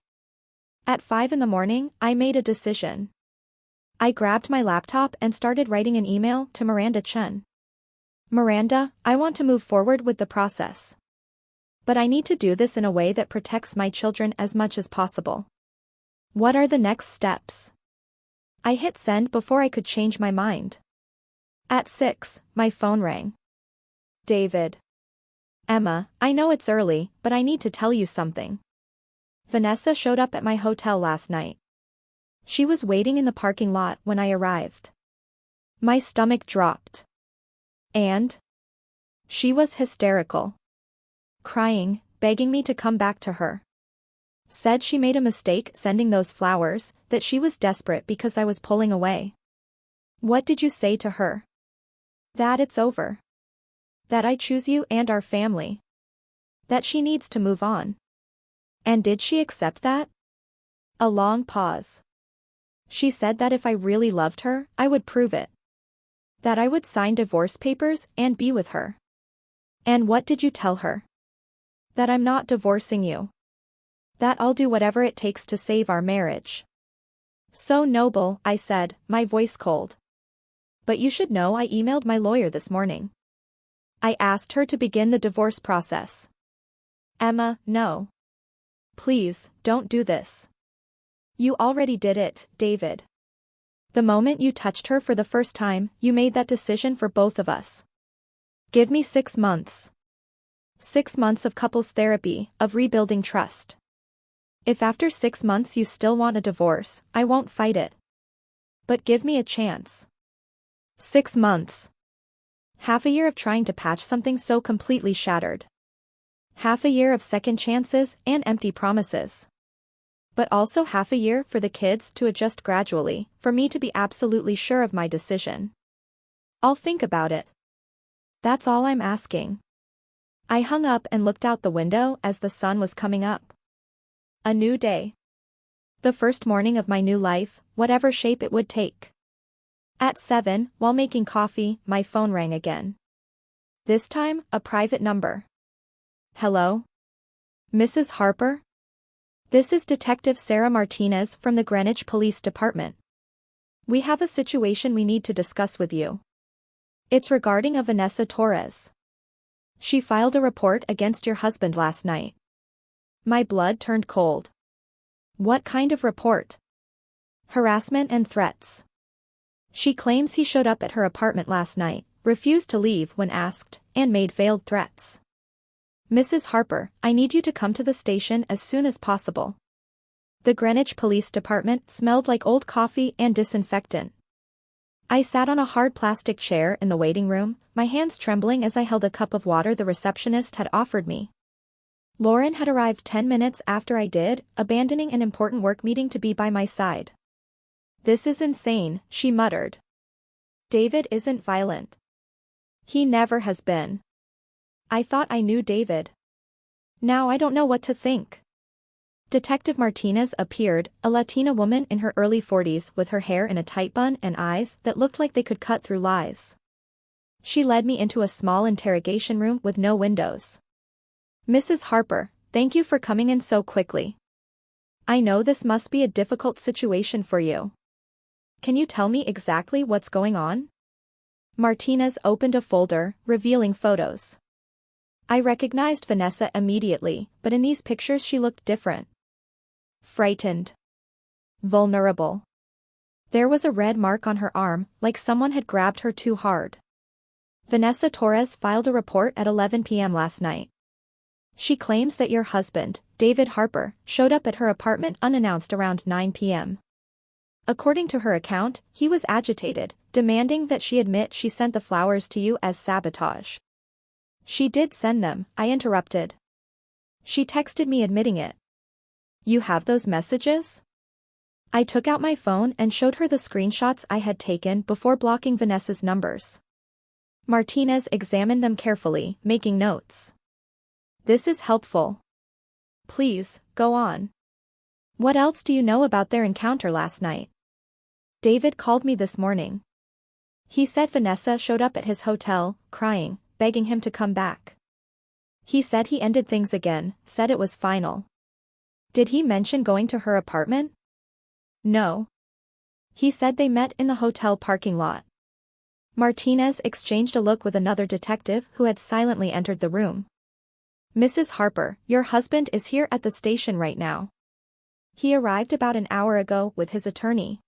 Speaker 1: At 5 in the morning, I made a decision. I grabbed my laptop and started writing an email to Miranda Chen. Miranda, I want to move forward with the process. But I need to do this in a way that protects my children as much as possible. What are the next steps? I hit send before I could change my mind. At 6, my phone rang. David. Emma, I know it's early, but I need to tell you something. Vanessa showed up at my hotel last night. She was waiting in the parking lot when I arrived. My stomach dropped. And? She was hysterical. Crying, begging me to come back to her. Said she made a mistake sending those flowers, that she was desperate because I was pulling away. What did you say to her? That it's over. That I choose you and our family. That she needs to move on. And did she accept that? A long pause. She said that if I really loved her, I would prove it. That I would sign divorce papers and be with her. And what did you tell her? That I'm not divorcing you. That I'll do whatever it takes to save our marriage. So noble, I said, my voice cold. But you should know I emailed my lawyer this morning. I asked her to begin the divorce process. Emma, no. Please, don't do this. You already did it, David. The moment you touched her for the first time, you made that decision for both of us. Give me 6 months. 6 months of couples therapy, of rebuilding trust. If after 6 months you still want a divorce, I won't fight it. But give me a chance. 6 months. Half a year of trying to patch something so completely shattered. Half a year of second chances and empty promises. But also half a year for the kids to adjust gradually, for me to be absolutely sure of my decision. I'll think about it. That's all I'm asking. I hung up and looked out the window as the sun was coming up. A new day. The first morning of my new life, whatever shape it would take. At 7, while making coffee, my phone rang again. This time, a private number. Hello? Mrs. Harper? This is Detective Sarah Martinez from the Greenwich Police Department. We have a situation we need to discuss with you. It's regarding a Vanessa Torres. She filed a report against your husband last night. My blood turned cold. What kind of report? Harassment and threats. She claims he showed up at her apartment last night, refused to leave when asked, and made veiled threats. Mrs. Harper, I need you to come to the station as soon as possible. The Greenwich Police Department smelled like old coffee and disinfectant. I sat on a hard plastic chair in the waiting room, my hands trembling as I held a cup of water the receptionist had offered me. Lauren had arrived 10 minutes after I did, abandoning an important work meeting to be by my side. This is insane, she muttered. David isn't violent. He never has been. I thought I knew David. Now I don't know what to think. Detective Martinez appeared, a Latina woman in her early 40s with her hair in a tight bun and eyes that looked like they could cut through lies. She led me into a small interrogation room with no windows. Mrs. Harper, thank you for coming in so quickly. I know this must be a difficult situation for you. Can you tell me exactly what's going on? Martinez opened a folder, revealing photos. I recognized Vanessa immediately, but in these pictures she looked different. Frightened. Vulnerable. There was a red mark on her arm, like someone had grabbed her too hard. Vanessa Torres filed a report at 11 p.m. last night. She claims that your husband, David Harper, showed up at her apartment unannounced around 9 p.m. According to her account, he was agitated, demanding that she admit she sent the flowers to you as sabotage. She did send them, I interrupted. She texted me admitting it. You have those messages? I took out my phone and showed her the screenshots I had taken before blocking Vanessa's numbers. Martinez examined them carefully, making notes. This is helpful. Please, go on. What else do you know about their encounter last night? David called me this morning. He said Vanessa showed up at his hotel, crying, begging him to come back. He said he ended things again, said it was final. Did he mention going to her apartment? No. He said they met in the hotel parking lot. Martinez exchanged a look with another detective who had silently entered the room. Mrs. Harper, your husband is here at the station right now. He arrived about an hour ago with his attorney.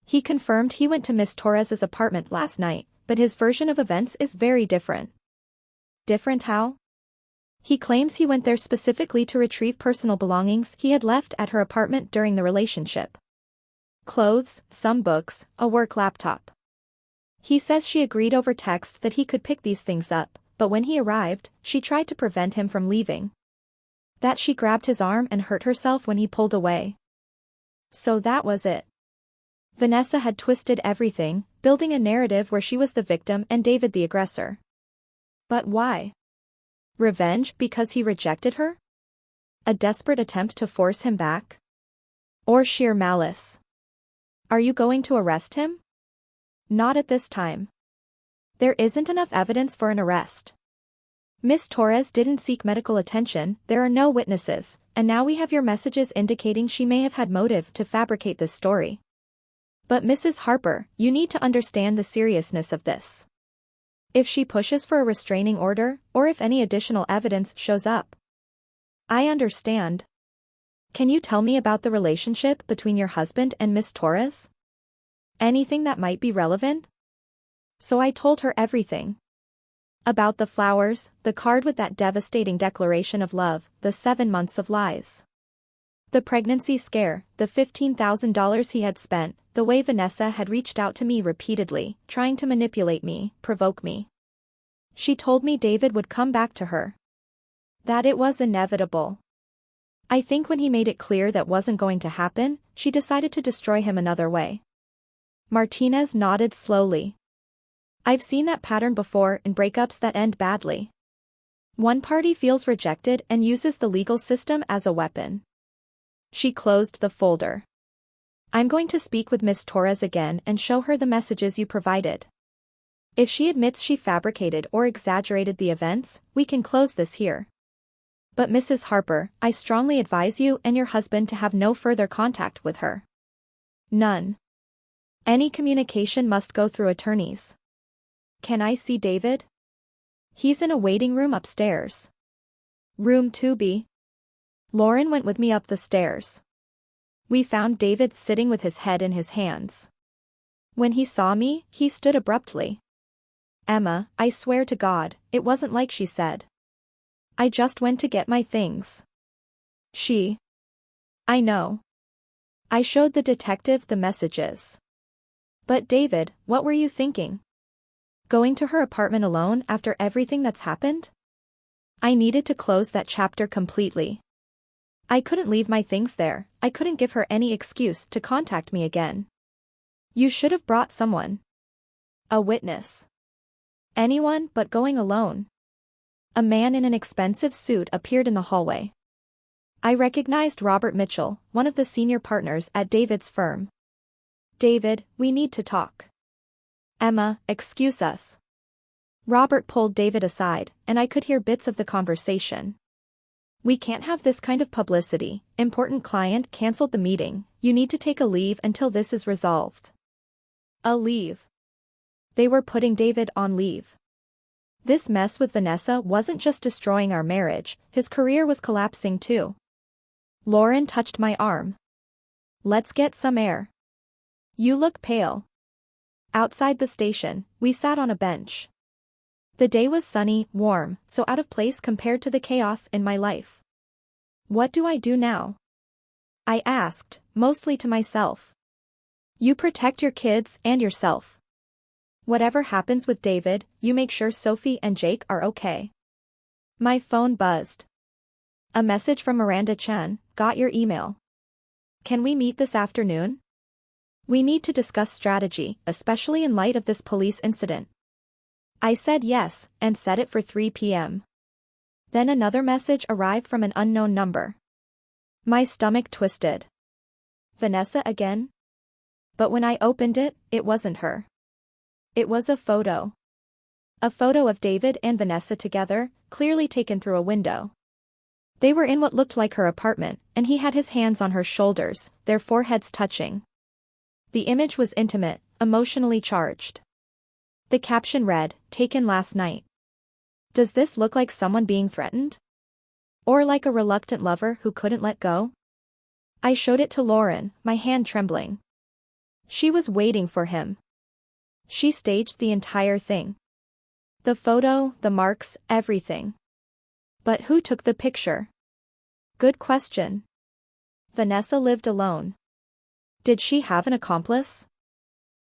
Speaker 1: He confirmed he went to Miss Torres's apartment last night, but his version of events is very different. Different how? He claims he went there specifically to retrieve personal belongings he had left at her apartment during the relationship. Clothes, some books, a work laptop. He says she agreed over text that he could pick these things up, but when he arrived, she tried to prevent him from leaving. That she grabbed his arm and hurt herself when he pulled away. So that was it. Vanessa had twisted everything, building a narrative where she was the victim and David the aggressor. But why? Revenge because he rejected her? A desperate attempt to force him back? Or sheer malice? Are you going to arrest him? Not at this time. There isn't enough evidence for an arrest. Miss Torres didn't seek medical attention, there are no witnesses, and now we have your messages indicating she may have had motive to fabricate this story. But Mrs. Harper, you need to understand the seriousness of this. If she pushes for a restraining order, or if any additional evidence shows up. I understand. Can you tell me about the relationship between your husband and Miss Torres? Anything that might be relevant? So I told her everything. About the flowers, the card with that devastating declaration of love, the 7 months of lies. The pregnancy scare, the $15,000 he had spent, the way Vanessa had reached out to me repeatedly, trying to manipulate me, provoke me. She told me David would come back to her. That it was inevitable. I think when he made it clear that wasn't going to happen, she decided to destroy him another way. Martinez nodded slowly. I've seen that pattern before in breakups that end badly. One party feels rejected and uses the legal system as a weapon. She closed the folder. I'm going to speak with Miss Torres again and show her the messages you provided. If she admits she fabricated or exaggerated the events, we can close this here. But Mrs. Harper, I strongly advise you and your husband to have no further contact with her. None. Any communication must go through attorneys. Can I see David? He's in a waiting room upstairs. Room 2B. Lauren went with me up the stairs. We found David sitting with his head in his hands. When he saw me, he stood abruptly. Emma, I swear to God, it wasn't like she said. I just went to get my things. I know. I showed the detective the messages. But David, what were you thinking? Going to her apartment alone after everything that's happened? I needed to close that chapter completely. I couldn't leave my things there, I couldn't give her any excuse to contact me again. You should have brought someone. A witness. Anyone but going alone. A man in an expensive suit appeared in the hallway. I recognized Robert Mitchell, one of the senior partners at David's firm. David, we need to talk. Emma, excuse us. Robert pulled David aside, and I could hear bits of the conversation. We can't have this kind of publicity, important client canceled the meeting, you need to take a leave until this is resolved. A leave. They were putting David on leave. This mess with Vanessa wasn't just destroying our marriage, his career was collapsing too. Lauren touched my arm. Let's get some air. You look pale. Outside the station, we sat on a bench. The day was sunny, warm, so out of place compared to the chaos in my life. What do I do now? I asked, mostly to myself. You protect your kids and yourself. Whatever happens with David, you make sure Sophie and Jake are okay. My phone buzzed. A message from Miranda Chen, got your email. Can we meet this afternoon? We need to discuss strategy, especially in light of this police incident. I said yes, and set it for 3 p.m. Then another message arrived from an unknown number. My stomach twisted. Vanessa again? But when I opened it, it wasn't her. It was a photo. A photo of David and Vanessa together, clearly taken through a window. They were in what looked like her apartment, and he had his hands on her shoulders, their foreheads touching. The image was intimate, emotionally charged. The caption read, "Taken last night." Does this look like someone being threatened? Or like a reluctant lover who couldn't let go? I showed it to Lauren, my hand trembling. She was waiting for him. She staged the entire thing. The photo, the marks, everything. But who took the picture? Good question. Vanessa lived alone. Did she have an accomplice?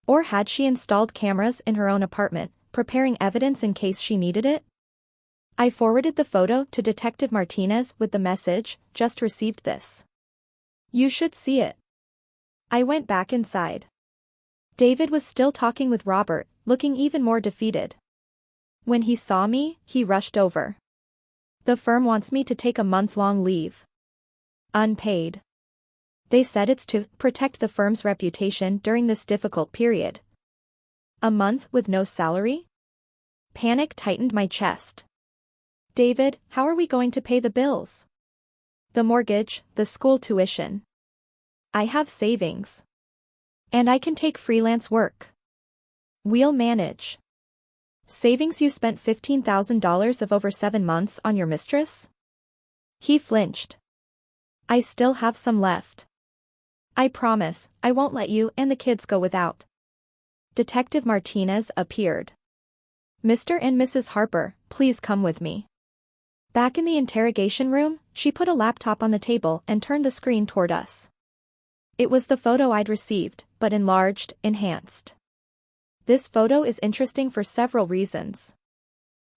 Speaker 1: Or had she installed cameras in her own apartment, preparing evidence in case she needed it? I forwarded the photo to Detective Martinez with the message, "Just received this. You should see it." I went back inside. David was still talking with Robert, looking even more defeated. When he saw me, he rushed over. "The firm wants me to take a month-long leave. Unpaid. They said it's to protect the firm's reputation during this difficult period." A month with no salary? Panic tightened my chest. "David, how are we going to pay the bills? The mortgage, the school tuition. I have savings. And I can take freelance work. We'll manage." "Savings? You spent $15,000 of over 7 months on your mistress?" He flinched. "I still have some left. I promise, I won't let you and the kids go without." Detective Martinez appeared. "Mr. and Mrs. Harper, please come with me." Back in the interrogation room, she put a laptop on the table and turned the screen toward us. It was the photo I'd received, but enlarged, enhanced. This photo is interesting for several reasons.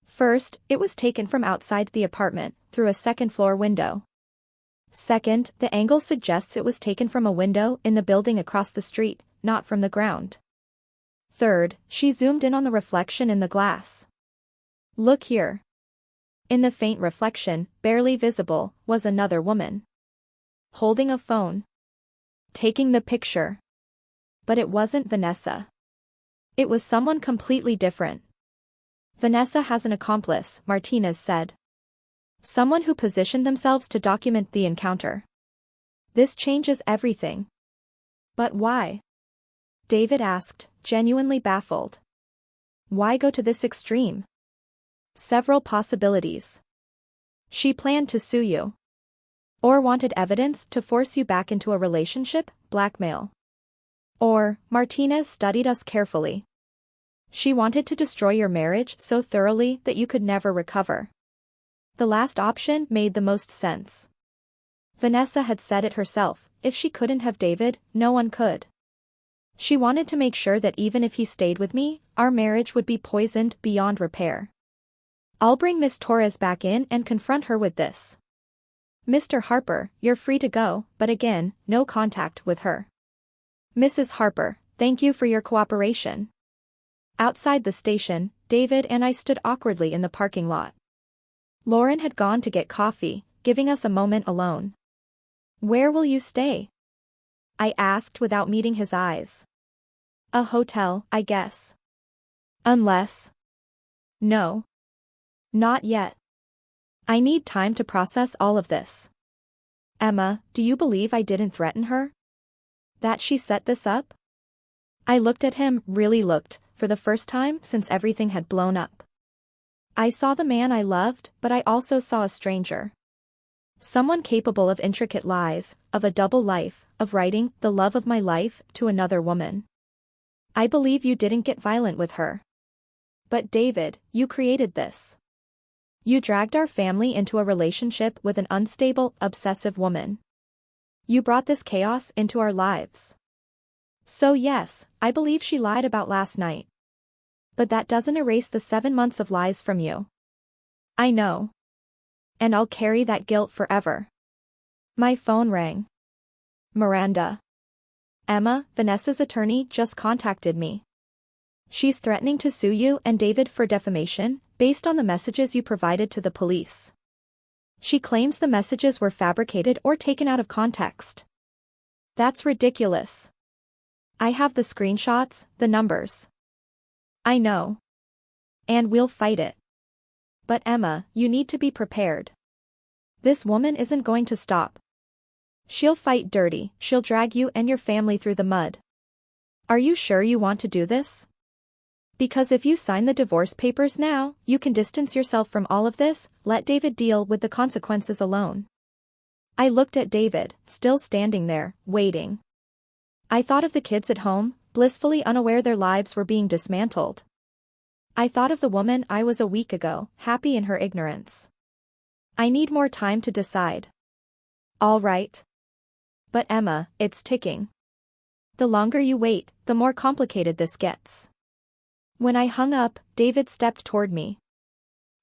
Speaker 1: First, it was taken from outside the apartment, through a second-floor window. Second, the angle suggests it was taken from a window in the building across the street, not from the ground. Third, she zoomed in on the reflection in the glass. Look here. In the faint reflection, barely visible, was another woman. Holding a phone. Taking the picture. But it wasn't Vanessa. It was someone completely different. "Vanessa has an accomplice," Martinez said. "Someone who positioned themselves to document the encounter. This changes everything." "But why?" David asked, genuinely baffled. "Why go to this extreme?" "Several possibilities. She planned to sue you. Or wanted evidence to force you back into a relationship, blackmail. Or, Martinez studied us carefully. She wanted to destroy your marriage so thoroughly that you could never recover." The last option made the most sense. Vanessa had said it herself, if she couldn't have David, no one could. She wanted to make sure that even if he stayed with me, our marriage would be poisoned beyond repair. "I'll bring Miss Torres back in and confront her with this." "Mr. Harper, you're free to go, but again, no contact with her." "Mrs. Harper, thank you for your cooperation." Outside the station, David and I stood awkwardly in the parking lot. Lauren had gone to get coffee, giving us a moment alone. "Where will you stay?" I asked without meeting his eyes. "A hotel, I guess. Unless..." "No. Not yet. I need time to process all of this." "Emma, do you believe I didn't threaten her? That she set this up?" I looked at him, really looked, for the first time since everything had blown up. I saw the man I loved, but I also saw a stranger. Someone capable of intricate lies, of a double life, of writing the love of my life to another woman. "I believe you didn't get violent with her. But David, you created this. You dragged our family into a relationship with an unstable, obsessive woman. You brought this chaos into our lives. So yes, I believe she lied about last night. But that doesn't erase the 7 months of lies from you. I know. And I'll carry that guilt forever." My phone rang. "Miranda. Emma, Vanessa's attorney just contacted me. She's threatening to sue you and David for defamation, based on the messages you provided to the police. She claims the messages were fabricated or taken out of context. That's ridiculous. I have the screenshots, the numbers. I know. And we'll fight it. But Emma, you need to be prepared. This woman isn't going to stop. She'll fight dirty, she'll drag you and your family through the mud. Are you sure you want to do this? Because if you sign the divorce papers now, you can distance yourself from all of this, let David deal with the consequences alone. I looked at David, still standing there, waiting. I thought of the kids at home, blissfully unaware their lives were being dismantled. I thought of the woman I was a week ago, happy in her ignorance. I need more time to decide. All right. But Emma, it's ticking. The longer you wait, the more complicated this gets. When I hung up, David stepped toward me.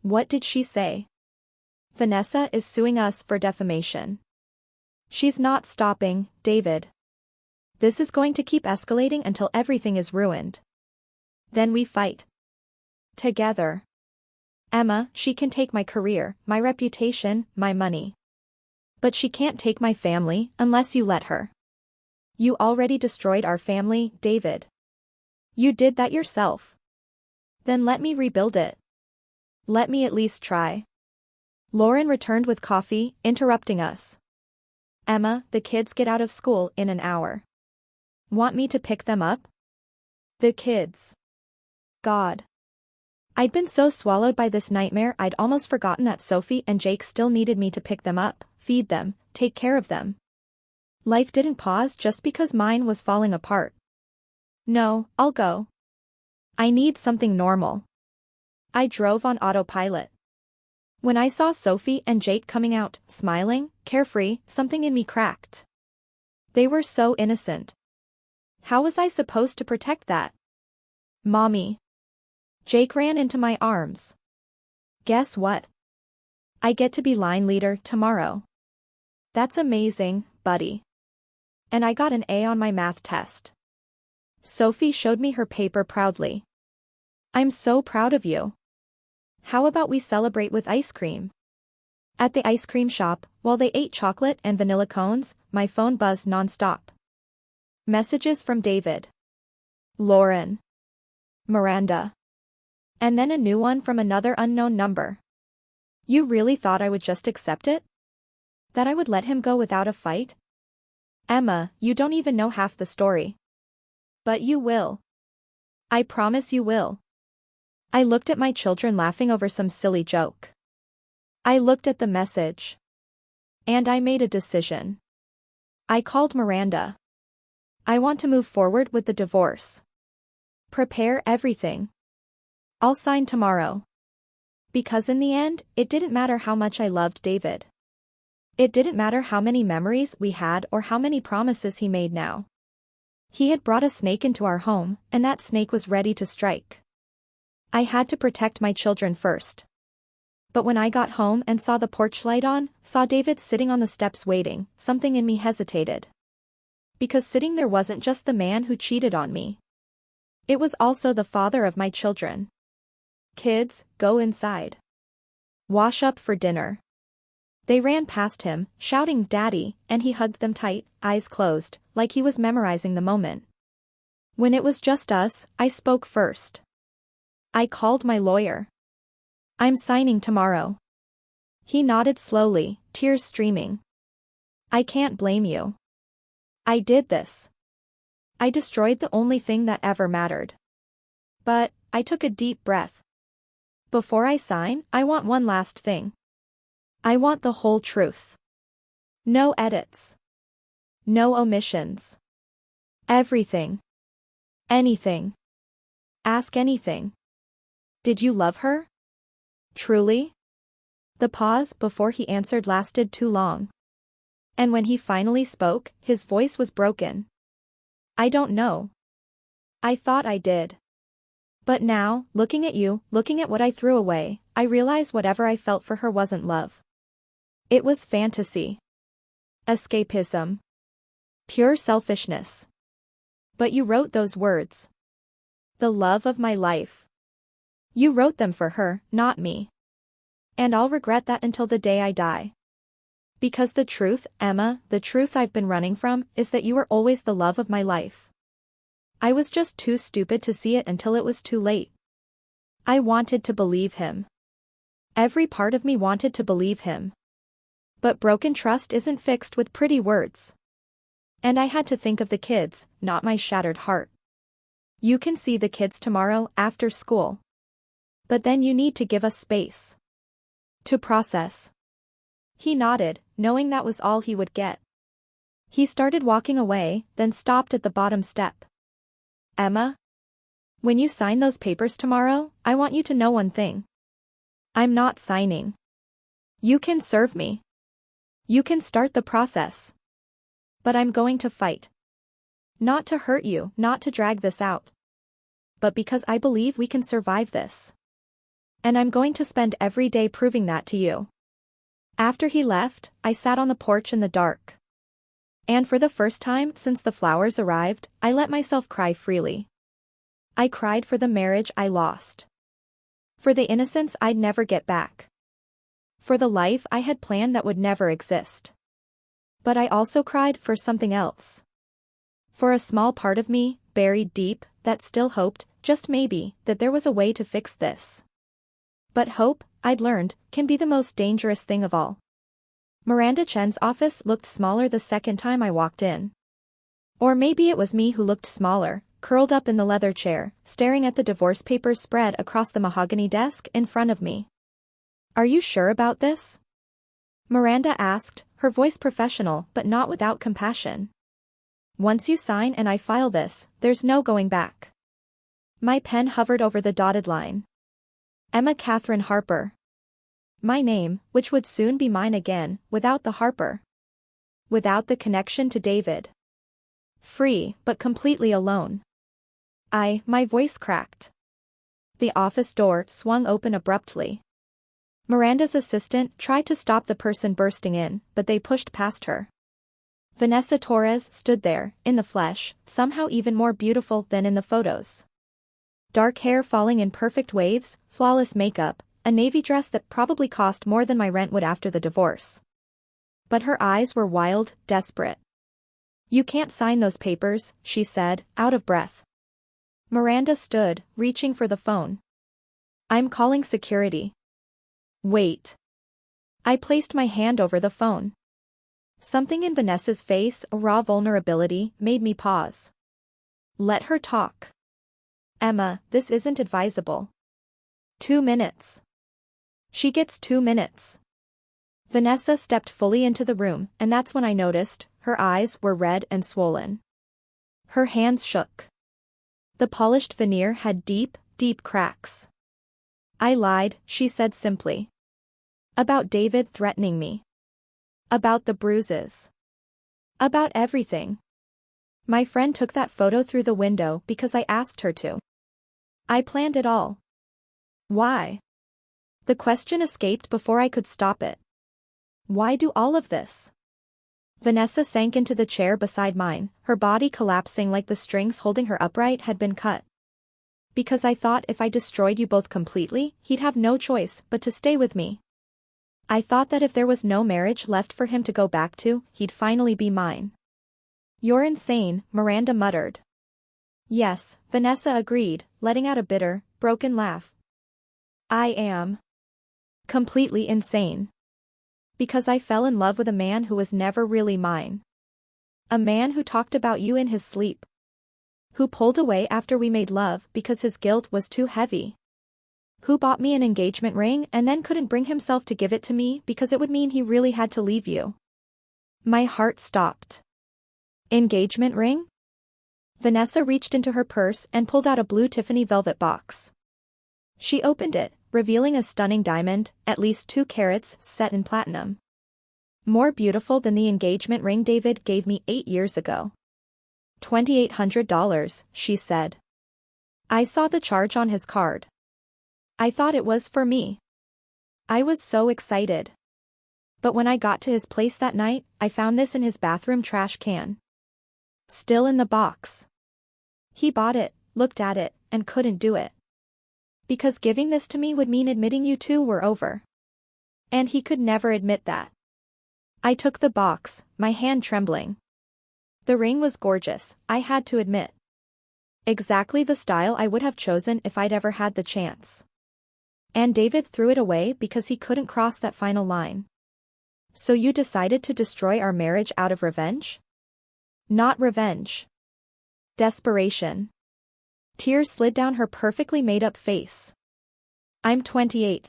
Speaker 1: What did she say? Vanessa is suing us for defamation. She's not stopping, David. This is going to keep escalating until everything is ruined. Then we fight. Together. Emma, she can take my career, my reputation, my money. But she can't take my family, unless you let her. You already destroyed our family, David. You did that yourself. Then let me rebuild it. Let me at least try. Lauren returned with coffee, interrupting us. Emma, the kids get out of school in an hour. Want me to pick them up? The kids. God. I'd been so swallowed by this nightmare I'd almost forgotten that Sophie and Jake still needed me to pick them up, feed them, take care of them. Life didn't pause just because mine was falling apart. No, I'll go. I need something normal. I drove on autopilot. When I saw Sophie and Jake coming out, smiling, carefree, something in me cracked. They were so innocent. How was I supposed to protect that? Mommy. Jake ran into my arms. Guess what? I get to be line leader tomorrow. That's amazing, buddy. And I got an A on my math test. Sophie showed me her paper proudly. I'm so proud of you. How about we celebrate with ice cream? At the ice cream shop, while they ate chocolate and vanilla cones, my phone buzzed nonstop. Messages from David. Lauren. Miranda. And then a new one from another unknown number. You really thought I would just accept it? That I would let him go without a fight? Emma, you don't even know half the story. But you will. I promise you will. I looked at my children laughing over some silly joke. I looked at the message. And I made a decision. I called Miranda. I want to move forward with the divorce. Prepare everything. I'll sign tomorrow. Because in the end, it didn't matter how much I loved David. It didn't matter how many memories we had or how many promises he made now. He had brought a snake into our home, and that snake was ready to strike. I had to protect my children first. But when I got home and saw the porch light on, saw David sitting on the steps waiting, something in me hesitated. Because sitting there wasn't just the man who cheated on me. It was also the father of my children. Kids, go inside. Wash up for dinner. They ran past him, shouting Daddy, and he hugged them tight, eyes closed, like he was memorizing the moment. When it was just us, I spoke first. I called my lawyer. I'm signing tomorrow. He nodded slowly, tears streaming. I can't blame you. I did this. I destroyed the only thing that ever mattered. But, I took a deep breath. Before I sign, I want one last thing. I want the whole truth. No edits. No omissions. Everything. Anything. Ask anything. Did you love her? Truly? The pause before he answered lasted too long. And when he finally spoke, his voice was broken. I don't know. I thought I did. But now, looking at you, looking at what I threw away, I realize whatever I felt for her wasn't love. It was fantasy. Escapism. Pure selfishness. But you wrote those words. The love of my life. You wrote them for her, not me. And I'll regret that until the day I die. Because the truth, Emma, the truth I've been running from, is that you were always the love of my life. I was just too stupid to see it until it was too late. I wanted to believe him. Every part of me wanted to believe him. But broken trust isn't fixed with pretty words. And I had to think of the kids, not my shattered heart. You can see the kids tomorrow after school. But then you need to give us space. To process. He nodded, knowing that was all he would get. He started walking away, then stopped at the bottom step. Emma? When you sign those papers tomorrow, I want you to know one thing. I'm not signing. You can serve me. You can start the process. But I'm going to fight. Not to hurt you, not to drag this out. But because I believe we can survive this. And I'm going to spend every day proving that to you. After he left, I sat on the porch in the dark. And for the first time since the flowers arrived, I let myself cry freely. I cried for the marriage I lost. For the innocence I'd never get back. For the life I had planned that would never exist. But I also cried for something else. For a small part of me, buried deep, that still hoped, just maybe, that there was a way to fix this. But hope, I'd learned, can be the most dangerous thing of all. Miranda Chen's office looked smaller the second time I walked in. Or maybe it was me who looked smaller, curled up in the leather chair, staring at the divorce papers spread across the mahogany desk in front of me. Are you sure about this? Miranda asked, her voice professional but not without compassion. Once you sign and I file this, there's no going back. My pen hovered over the dotted line. Emma Catherine Harper. My name, which would soon be mine again, without the Harper. Without the connection to David. Free, but completely alone. My voice cracked. The office door swung open abruptly. Miranda's assistant tried to stop the person bursting in, but they pushed past her. Vanessa Torres stood there, in the flesh, somehow even more beautiful than in the photos. Dark hair falling in perfect waves, flawless makeup, a navy dress that probably cost more than my rent would after the divorce. But her eyes were wild, desperate. You can't sign those papers, she said, out of breath. Miranda stood, reaching for the phone. I'm calling security. Wait. I placed my hand over the phone. Something in Vanessa's face, a raw vulnerability, made me pause. Let her talk. Emma, this isn't advisable. 2 minutes. She gets 2 minutes. Vanessa stepped fully into the room, and that's when I noticed, her eyes were red and swollen. Her hands shook. The polished veneer had deep, deep cracks. I lied, she said simply. About David threatening me. About the bruises. About everything. My friend took that photo through the window because I asked her to. I planned it all. Why? The question escaped before I could stop it. Why do all of this? Vanessa sank into the chair beside mine, her body collapsing like the strings holding her upright had been cut. Because I thought if I destroyed you both completely, he'd have no choice but to stay with me. I thought that if there was no marriage left for him to go back to, he'd finally be mine. You're insane, Miranda muttered. Yes, Vanessa agreed, letting out a bitter, broken laugh. I am. Completely insane. Because I fell in love with a man who was never really mine. A man who talked about you in his sleep. Who pulled away after we made love because his guilt was too heavy. Who bought me an engagement ring and then couldn't bring himself to give it to me because it would mean he really had to leave you. My heart stopped. Engagement ring? Vanessa reached into her purse and pulled out a blue Tiffany velvet box. She opened it, revealing a stunning diamond, at least 2 carats, set in platinum. More beautiful than the engagement ring David gave me 8 years ago. $2,800, she said. I saw the charge on his card. I thought it was for me. I was so excited. But when I got to his place that night, I found this in his bathroom trash can. Still in the box. He bought it, looked at it, and couldn't do it. Because giving this to me would mean admitting you two were over. And he could never admit that. I took the box, my hand trembling. The ring was gorgeous, I had to admit. Exactly the style I would have chosen if I'd ever had the chance. And David threw it away because he couldn't cross that final line. So you decided to destroy our marriage out of revenge? Not revenge. Desperation. Tears slid down her perfectly made-up face. I'm 28.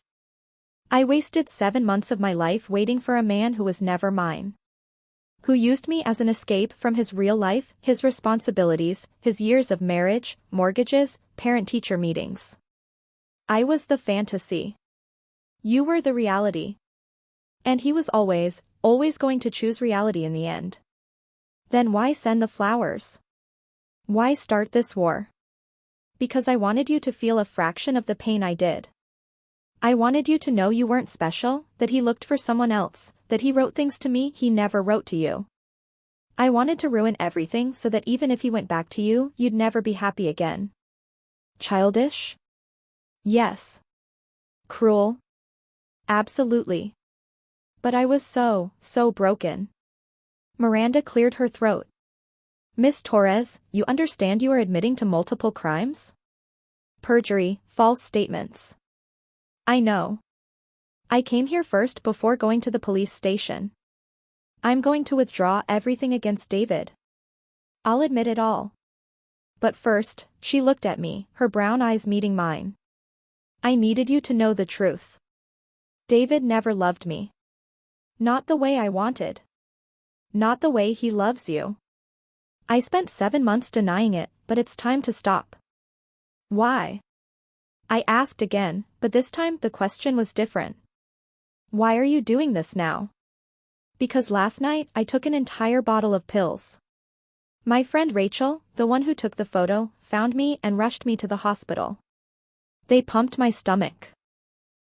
Speaker 1: I wasted 7 months of my life waiting for a man who was never mine. Who used me as an escape from his real life, his responsibilities, his years of marriage, mortgages, parent-teacher meetings. I was the fantasy. You were the reality. And he was always going to choose reality in the end. Then why send the flowers? Why start this war? Because I wanted you to feel a fraction of the pain I did. I wanted you to know you weren't special, that he looked for someone else, that he wrote things to me he never wrote to you. I wanted to ruin everything so that even if he went back to you, you'd never be happy again. Childish? Yes. Cruel? Absolutely. But I was so broken. Miranda cleared her throat. Miss Torres, you understand you are admitting to multiple crimes? Perjury, false statements. I know. I came here first before going to the police station. I'm going to withdraw everything against David. I'll admit it all. But first, she looked at me, her brown eyes meeting mine. I needed you to know the truth. David never loved me. Not the way I wanted. Not the way he loves you. I spent 7 months denying it, but it's time to stop. Why? I asked again, but this time the question was different. Why are you doing this now? Because last night I took an entire bottle of pills. My friend Rachel, the one who took the photo, found me and rushed me to the hospital. They pumped my stomach.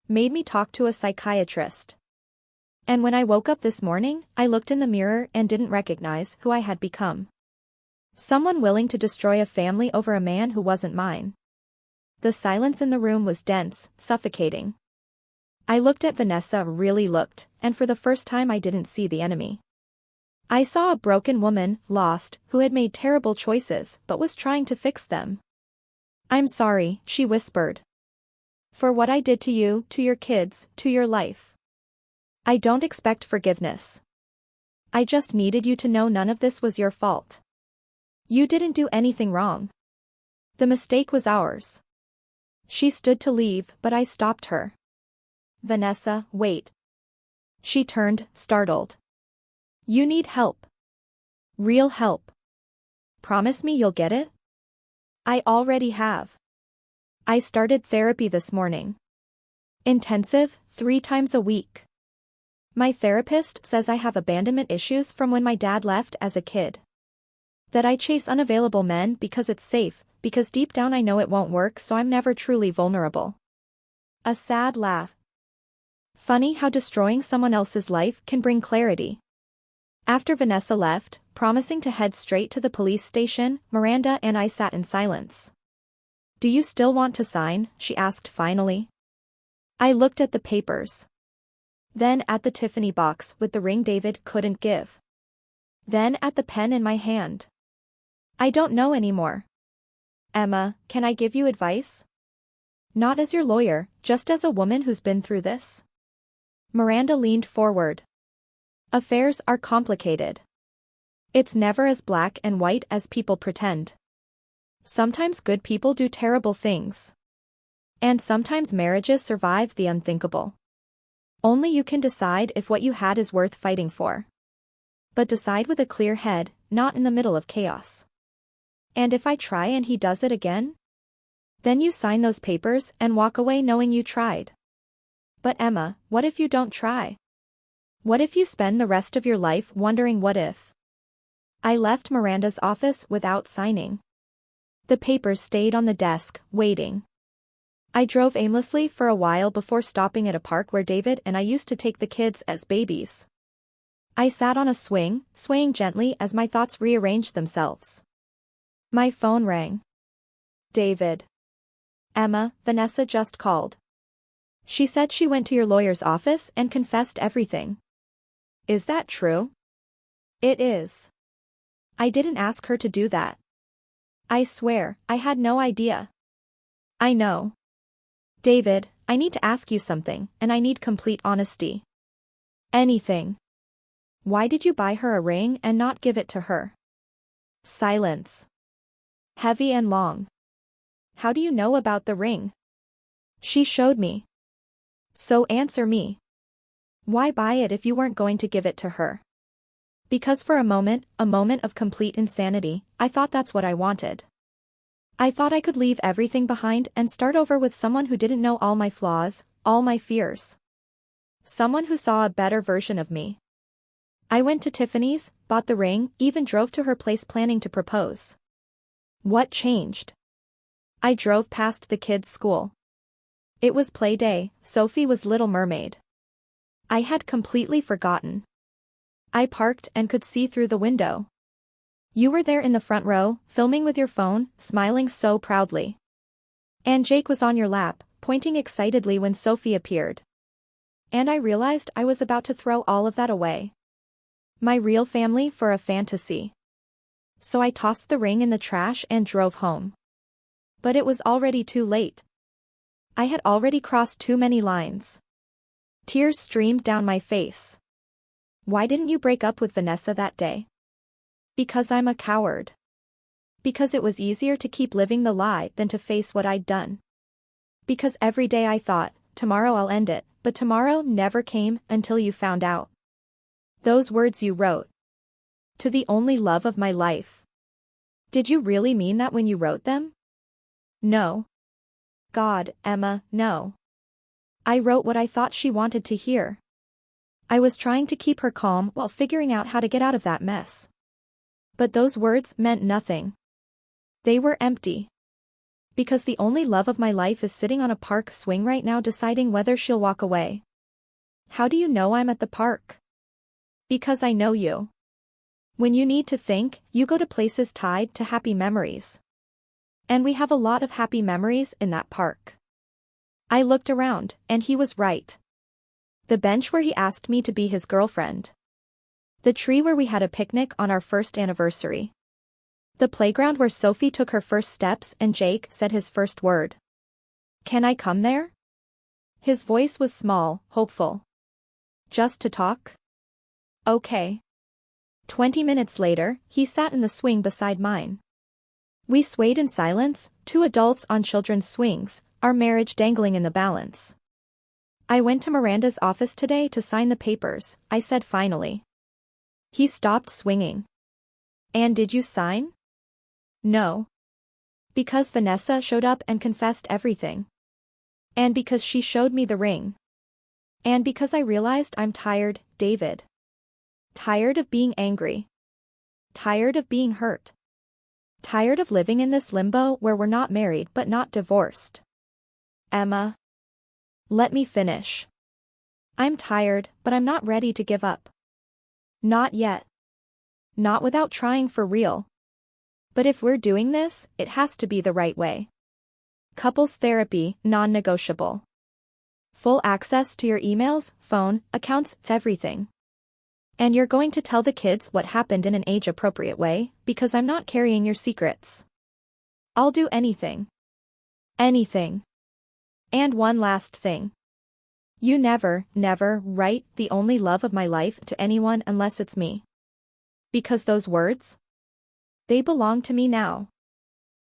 Speaker 1: Made me talk to a psychiatrist. And when I woke up this morning, I looked in the mirror and didn't recognize who I had become. Someone willing to destroy a family over a man who wasn't mine. The silence in the room was dense, suffocating. I looked at Vanessa, really looked, and for the first time I didn't see the enemy. I saw a broken woman, lost, who had made terrible choices but was trying to fix them. I'm sorry, she whispered. For what I did to you, to your kids, to your life. I don't expect forgiveness. I just needed you to know none of this was your fault. You didn't do anything wrong. The mistake was ours. She stood to leave, but I stopped her. Vanessa, wait. She turned, startled. You need help. Real help. Promise me you'll get it? I already have. I started therapy this morning. Intensive, 3 times a week. My therapist says I have abandonment issues from when my dad left as a kid. That I chase unavailable men because it's safe, because deep down I know it won't work, so I'm never truly vulnerable. A sad laugh. Funny how destroying someone else's life can bring clarity. After Vanessa left, promising to head straight to the police station, Miranda and I sat in silence. Do you still want to sign? She asked finally. I looked at the papers. Then at the Tiffany box with the ring David couldn't give. Then at the pen in my hand. I don't know anymore. Emma, can I give you advice? Not as your lawyer, just as a woman who's been through this. Miranda leaned forward. Affairs are complicated. It's never as black and white as people pretend. Sometimes good people do terrible things. And sometimes marriages survive the unthinkable. Only you can decide if what you had is worth fighting for. But decide with a clear head, not in the middle of chaos. And if I try and he does it again? Then you sign those papers and walk away knowing you tried. But Emma, what if you don't try? What if you spend the rest of your life wondering what if? I left Miranda's office without signing. The papers stayed on the desk, waiting. I drove aimlessly for a while before stopping at a park where David and I used to take the kids as babies. I sat on a swing, swaying gently as my thoughts rearranged themselves. My phone rang. David. Emma, Vanessa just called. She said she went to your lawyer's office and confessed everything. Is that true? It is. I didn't ask her to do that. I swear, I had no idea. I know. David, I need to ask you something, and I need complete honesty. Anything. Why did you buy her a ring and not give it to her? Silence. Heavy and long. How do you know about the ring? She showed me. So answer me. Why buy it if you weren't going to give it to her? Because for a moment of complete insanity, I thought that's what I wanted. I thought I could leave everything behind and start over with someone who didn't know all my flaws, all my fears. Someone who saw a better version of me. I went to Tiffany's, bought the ring, even drove to her place planning to propose. What changed? I drove past the kids' school. It was play day, Sophie was Little Mermaid. I had completely forgotten. I parked and could see through the window. You were there in the front row, filming with your phone, smiling so proudly. And Jake was on your lap, pointing excitedly when Sophie appeared. And I realized I was about to throw all of that away. My real family for a fantasy. So I tossed the ring in the trash and drove home. But it was already too late. I had already crossed too many lines. Tears streamed down my face. Why didn't you break up with Vanessa that day? Because I'm a coward. Because it was easier to keep living the lie than to face what I'd done. Because every day I thought, tomorrow I'll end it, but tomorrow never came until you found out. Those words you wrote. To the only love of my life. Did you really mean that when you wrote them? No. God, Emma, no. I wrote what I thought she wanted to hear. I was trying to keep her calm while figuring out how to get out of that mess. But those words meant nothing. They were empty. Because the only love of my life is sitting on a park swing right now deciding whether she'll walk away. How do you know I'm at the park? Because I know you. When you need to think, you go to places tied to happy memories. And we have a lot of happy memories in that park. I looked around, and he was right. The bench where he asked me to be his girlfriend. The tree where we had a picnic on our first anniversary. The playground where Sophie took her first steps and Jake said his first word. Can I come there? His voice was small, hopeful. Just to talk? Okay. 20 minutes later, he sat in the swing beside mine. We swayed in silence, two adults on children's swings, our marriage dangling in the balance. I went to Miranda's office today to sign the papers, I said finally. He stopped swinging. And did you sign? No. Because Vanessa showed up and confessed everything. And because she showed me the ring. And because I realized I'm tired, David. Tired of being angry. Tired of being hurt. Tired of living in this limbo where we're not married but not divorced. Emma. Let me finish. I'm tired, but I'm not ready to give up. Not yet. Not without trying for real. But if we're doing this, it has to be the right way. Couples therapy, non-negotiable. Full access to your emails, phone, accounts, it's everything. And you're going to tell the kids what happened in an age-appropriate way, because I'm not carrying your secrets. I'll do anything. Anything. And one last thing. You never write the only love of my life to anyone unless it's me. Because those words? They belong to me now.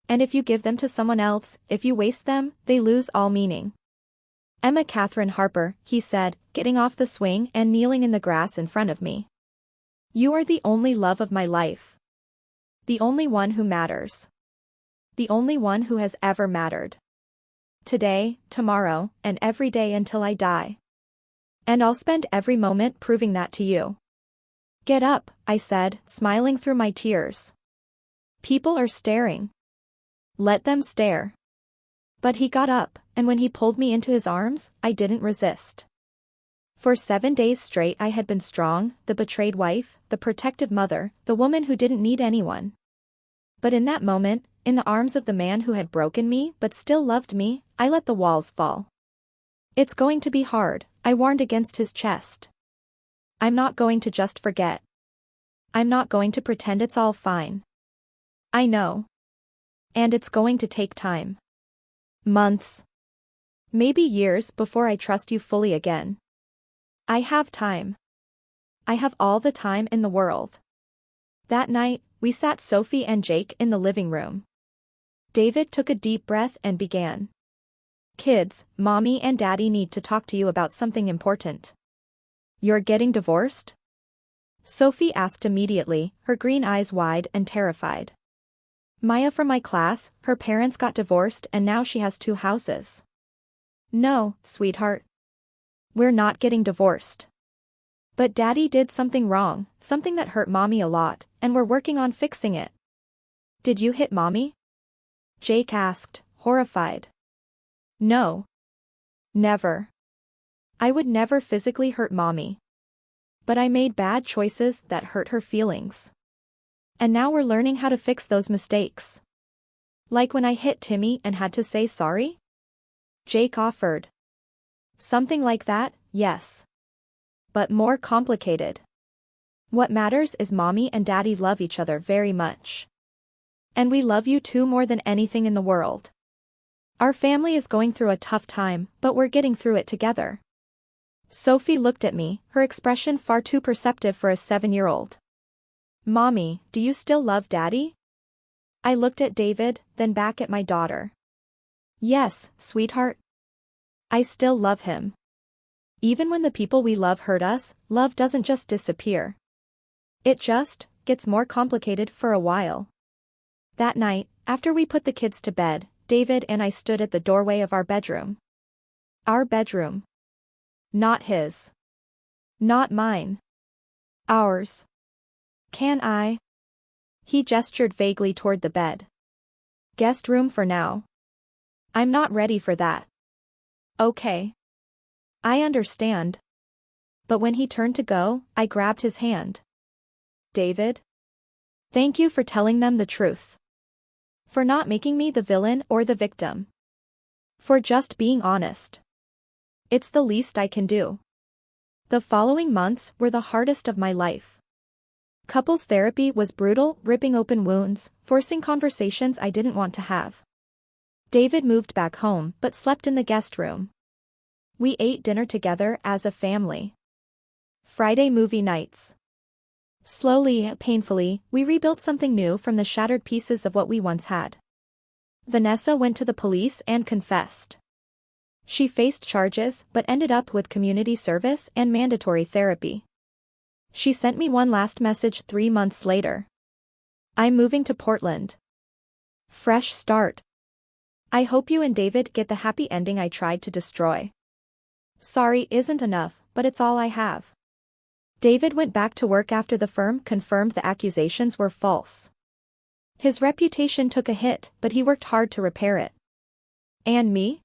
Speaker 1: And if you give them to someone else, if you waste them, they lose all meaning. Emma Catherine Harper, he said, getting off the swing and kneeling in the grass in front of me. You are the only love of my life. The only one who matters. The only one who has ever mattered. Today, tomorrow, and every day until I die. And I'll spend every moment proving that to you. Get up, I said, smiling through my tears. People are staring. Let them stare. But he got up, and when he pulled me into his arms, I didn't resist. For 7 days straight I had been strong, the betrayed wife, the protective mother, the woman who didn't need anyone. But in that moment, in the arms of the man who had broken me but still loved me, I let the walls fall. It's going to be hard, I warned against his chest. I'm not going to just forget. I'm not going to pretend it's all fine. I know. And it's going to take time. Months. Maybe years before I trust you fully again. I have time. I have all the time in the world. That night, we sat Sophie and Jake in the living room. David took a deep breath and began. Kids, Mommy and Daddy need to talk to you about something important. You're getting divorced? Sophie asked immediately, her green eyes wide and terrified. Maya from my class, her parents got divorced and now she has 2 houses. No, sweetheart. We're not getting divorced. But Daddy did something wrong, something that hurt Mommy a lot, and we're working on fixing it. Did you hit Mommy? Jake asked, horrified. No. Never. I would never physically hurt Mommy. But I made bad choices that hurt her feelings. And now we're learning how to fix those mistakes. Like when I hit Timmy and had to say sorry? Jake offered. Something like that, yes. But more complicated. What matters is Mommy and Daddy love each other very much. And we love you too more than anything in the world. Our family is going through a tough time, but we're getting through it together. Sophie looked at me, her expression far too perceptive for a 7-year-old. Mommy, do you still love Daddy? I looked at David, then back at my daughter. Yes, sweetheart. I still love him. Even when the people we love hurt us, love doesn't just disappear. It just gets more complicated for a while. That night, after we put the kids to bed, David and I stood at the doorway of our bedroom. Our bedroom. Not his. Not mine. Ours. Can I? He gestured vaguely toward the bed. Guest room for now. I'm not ready for that. Okay. I understand. But when he turned to go, I grabbed his hand. David? Thank you for telling them the truth. For not making me the villain or the victim. For just being honest. It's the least I can do. The following months were the hardest of my life. Couples therapy was brutal, ripping open wounds, forcing conversations I didn't want to have. David moved back home but slept in the guest room. We ate dinner together as a family. Friday movie nights. Slowly, painfully, we rebuilt something new from the shattered pieces of what we once had. Vanessa went to the police and confessed. She faced charges but ended up with community service and mandatory therapy. She sent me one last message 3 months later. I'm moving to Portland. Fresh start. I hope you and David get the happy ending I tried to destroy. Sorry isn't enough, but it's all I have. David went back to work after the firm confirmed the accusations were false. His reputation took a hit, but he worked hard to repair it. And me?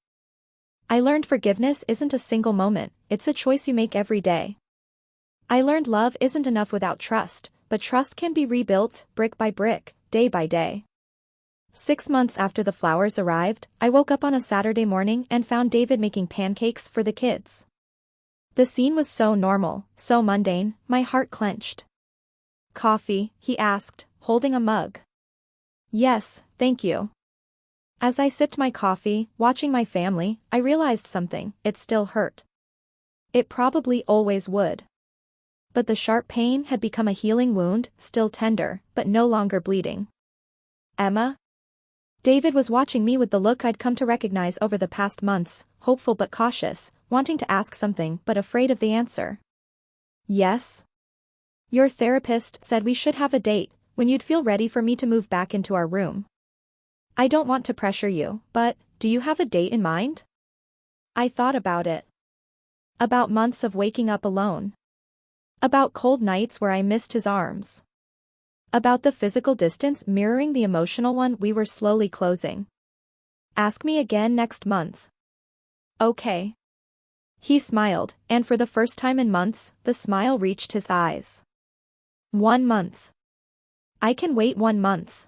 Speaker 1: I learned forgiveness isn't a single moment, it's a choice you make every day. I learned love isn't enough without trust, but trust can be rebuilt, brick by brick, day by day. 6 months after the flowers arrived, I woke up on a Saturday morning and found David making pancakes for the kids. The scene was so normal, so mundane, my heart clenched. Coffee, he asked, holding a mug. Yes, thank you. As I sipped my coffee, watching my family, I realized something, it still hurt. It probably always would. But the sharp pain had become a healing wound, still tender, but no longer bleeding. Emma? David was watching me with the look I'd come to recognize over the past months, hopeful but cautious, wanting to ask something but afraid of the answer. Yes? Your therapist said we should have a date, when you'd feel ready for me to move back into our room. I don't want to pressure you, but, do you have a date in mind? I thought about it. About months of waking up alone. About cold nights where I missed his arms. About the physical distance mirroring the emotional one we were slowly closing. Ask me again next month. Okay. He smiled, and for the first time in months, the smile reached his eyes. 1 month. I can wait 1 month.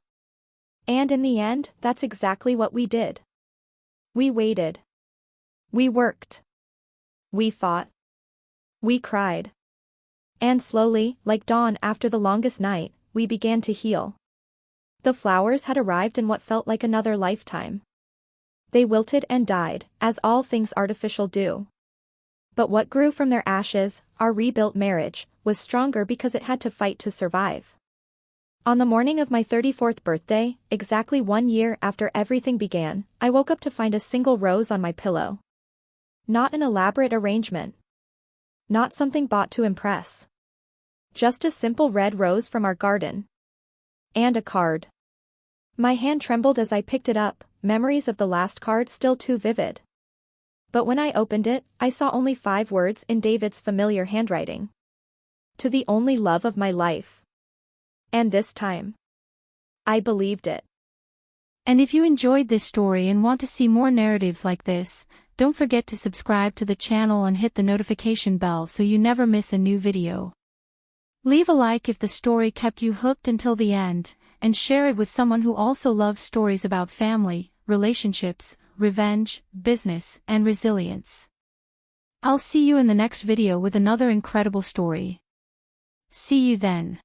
Speaker 1: And in the end, that's exactly what we did. We waited. We worked. We fought. We cried. And slowly, like dawn after the longest night, we began to heal. The flowers had arrived in what felt like another lifetime. They wilted and died, as all things artificial do. But what grew from their ashes, our rebuilt marriage, was stronger because it had to fight to survive. On the morning of my 34th birthday, exactly 1 year after everything began, I woke up to find a single rose on my pillow. Not an elaborate arrangement. Not something bought to impress. Just a simple red rose from our garden. And a card. My hand trembled as I picked it up, memories of the last card still too vivid. But when I opened it, I saw only 5 words in David's familiar handwriting. To the only love of my life. And this time, I believed it.
Speaker 2: And if you enjoyed this story and want to see more narratives like this, don't forget to subscribe to the channel and hit the notification bell so you never miss a new video. Leave a like if the story kept you hooked until the end, and share it with someone who also loves stories about family, relationships, revenge, business, and resilience. I'll see you in the next video with another incredible story. See you then.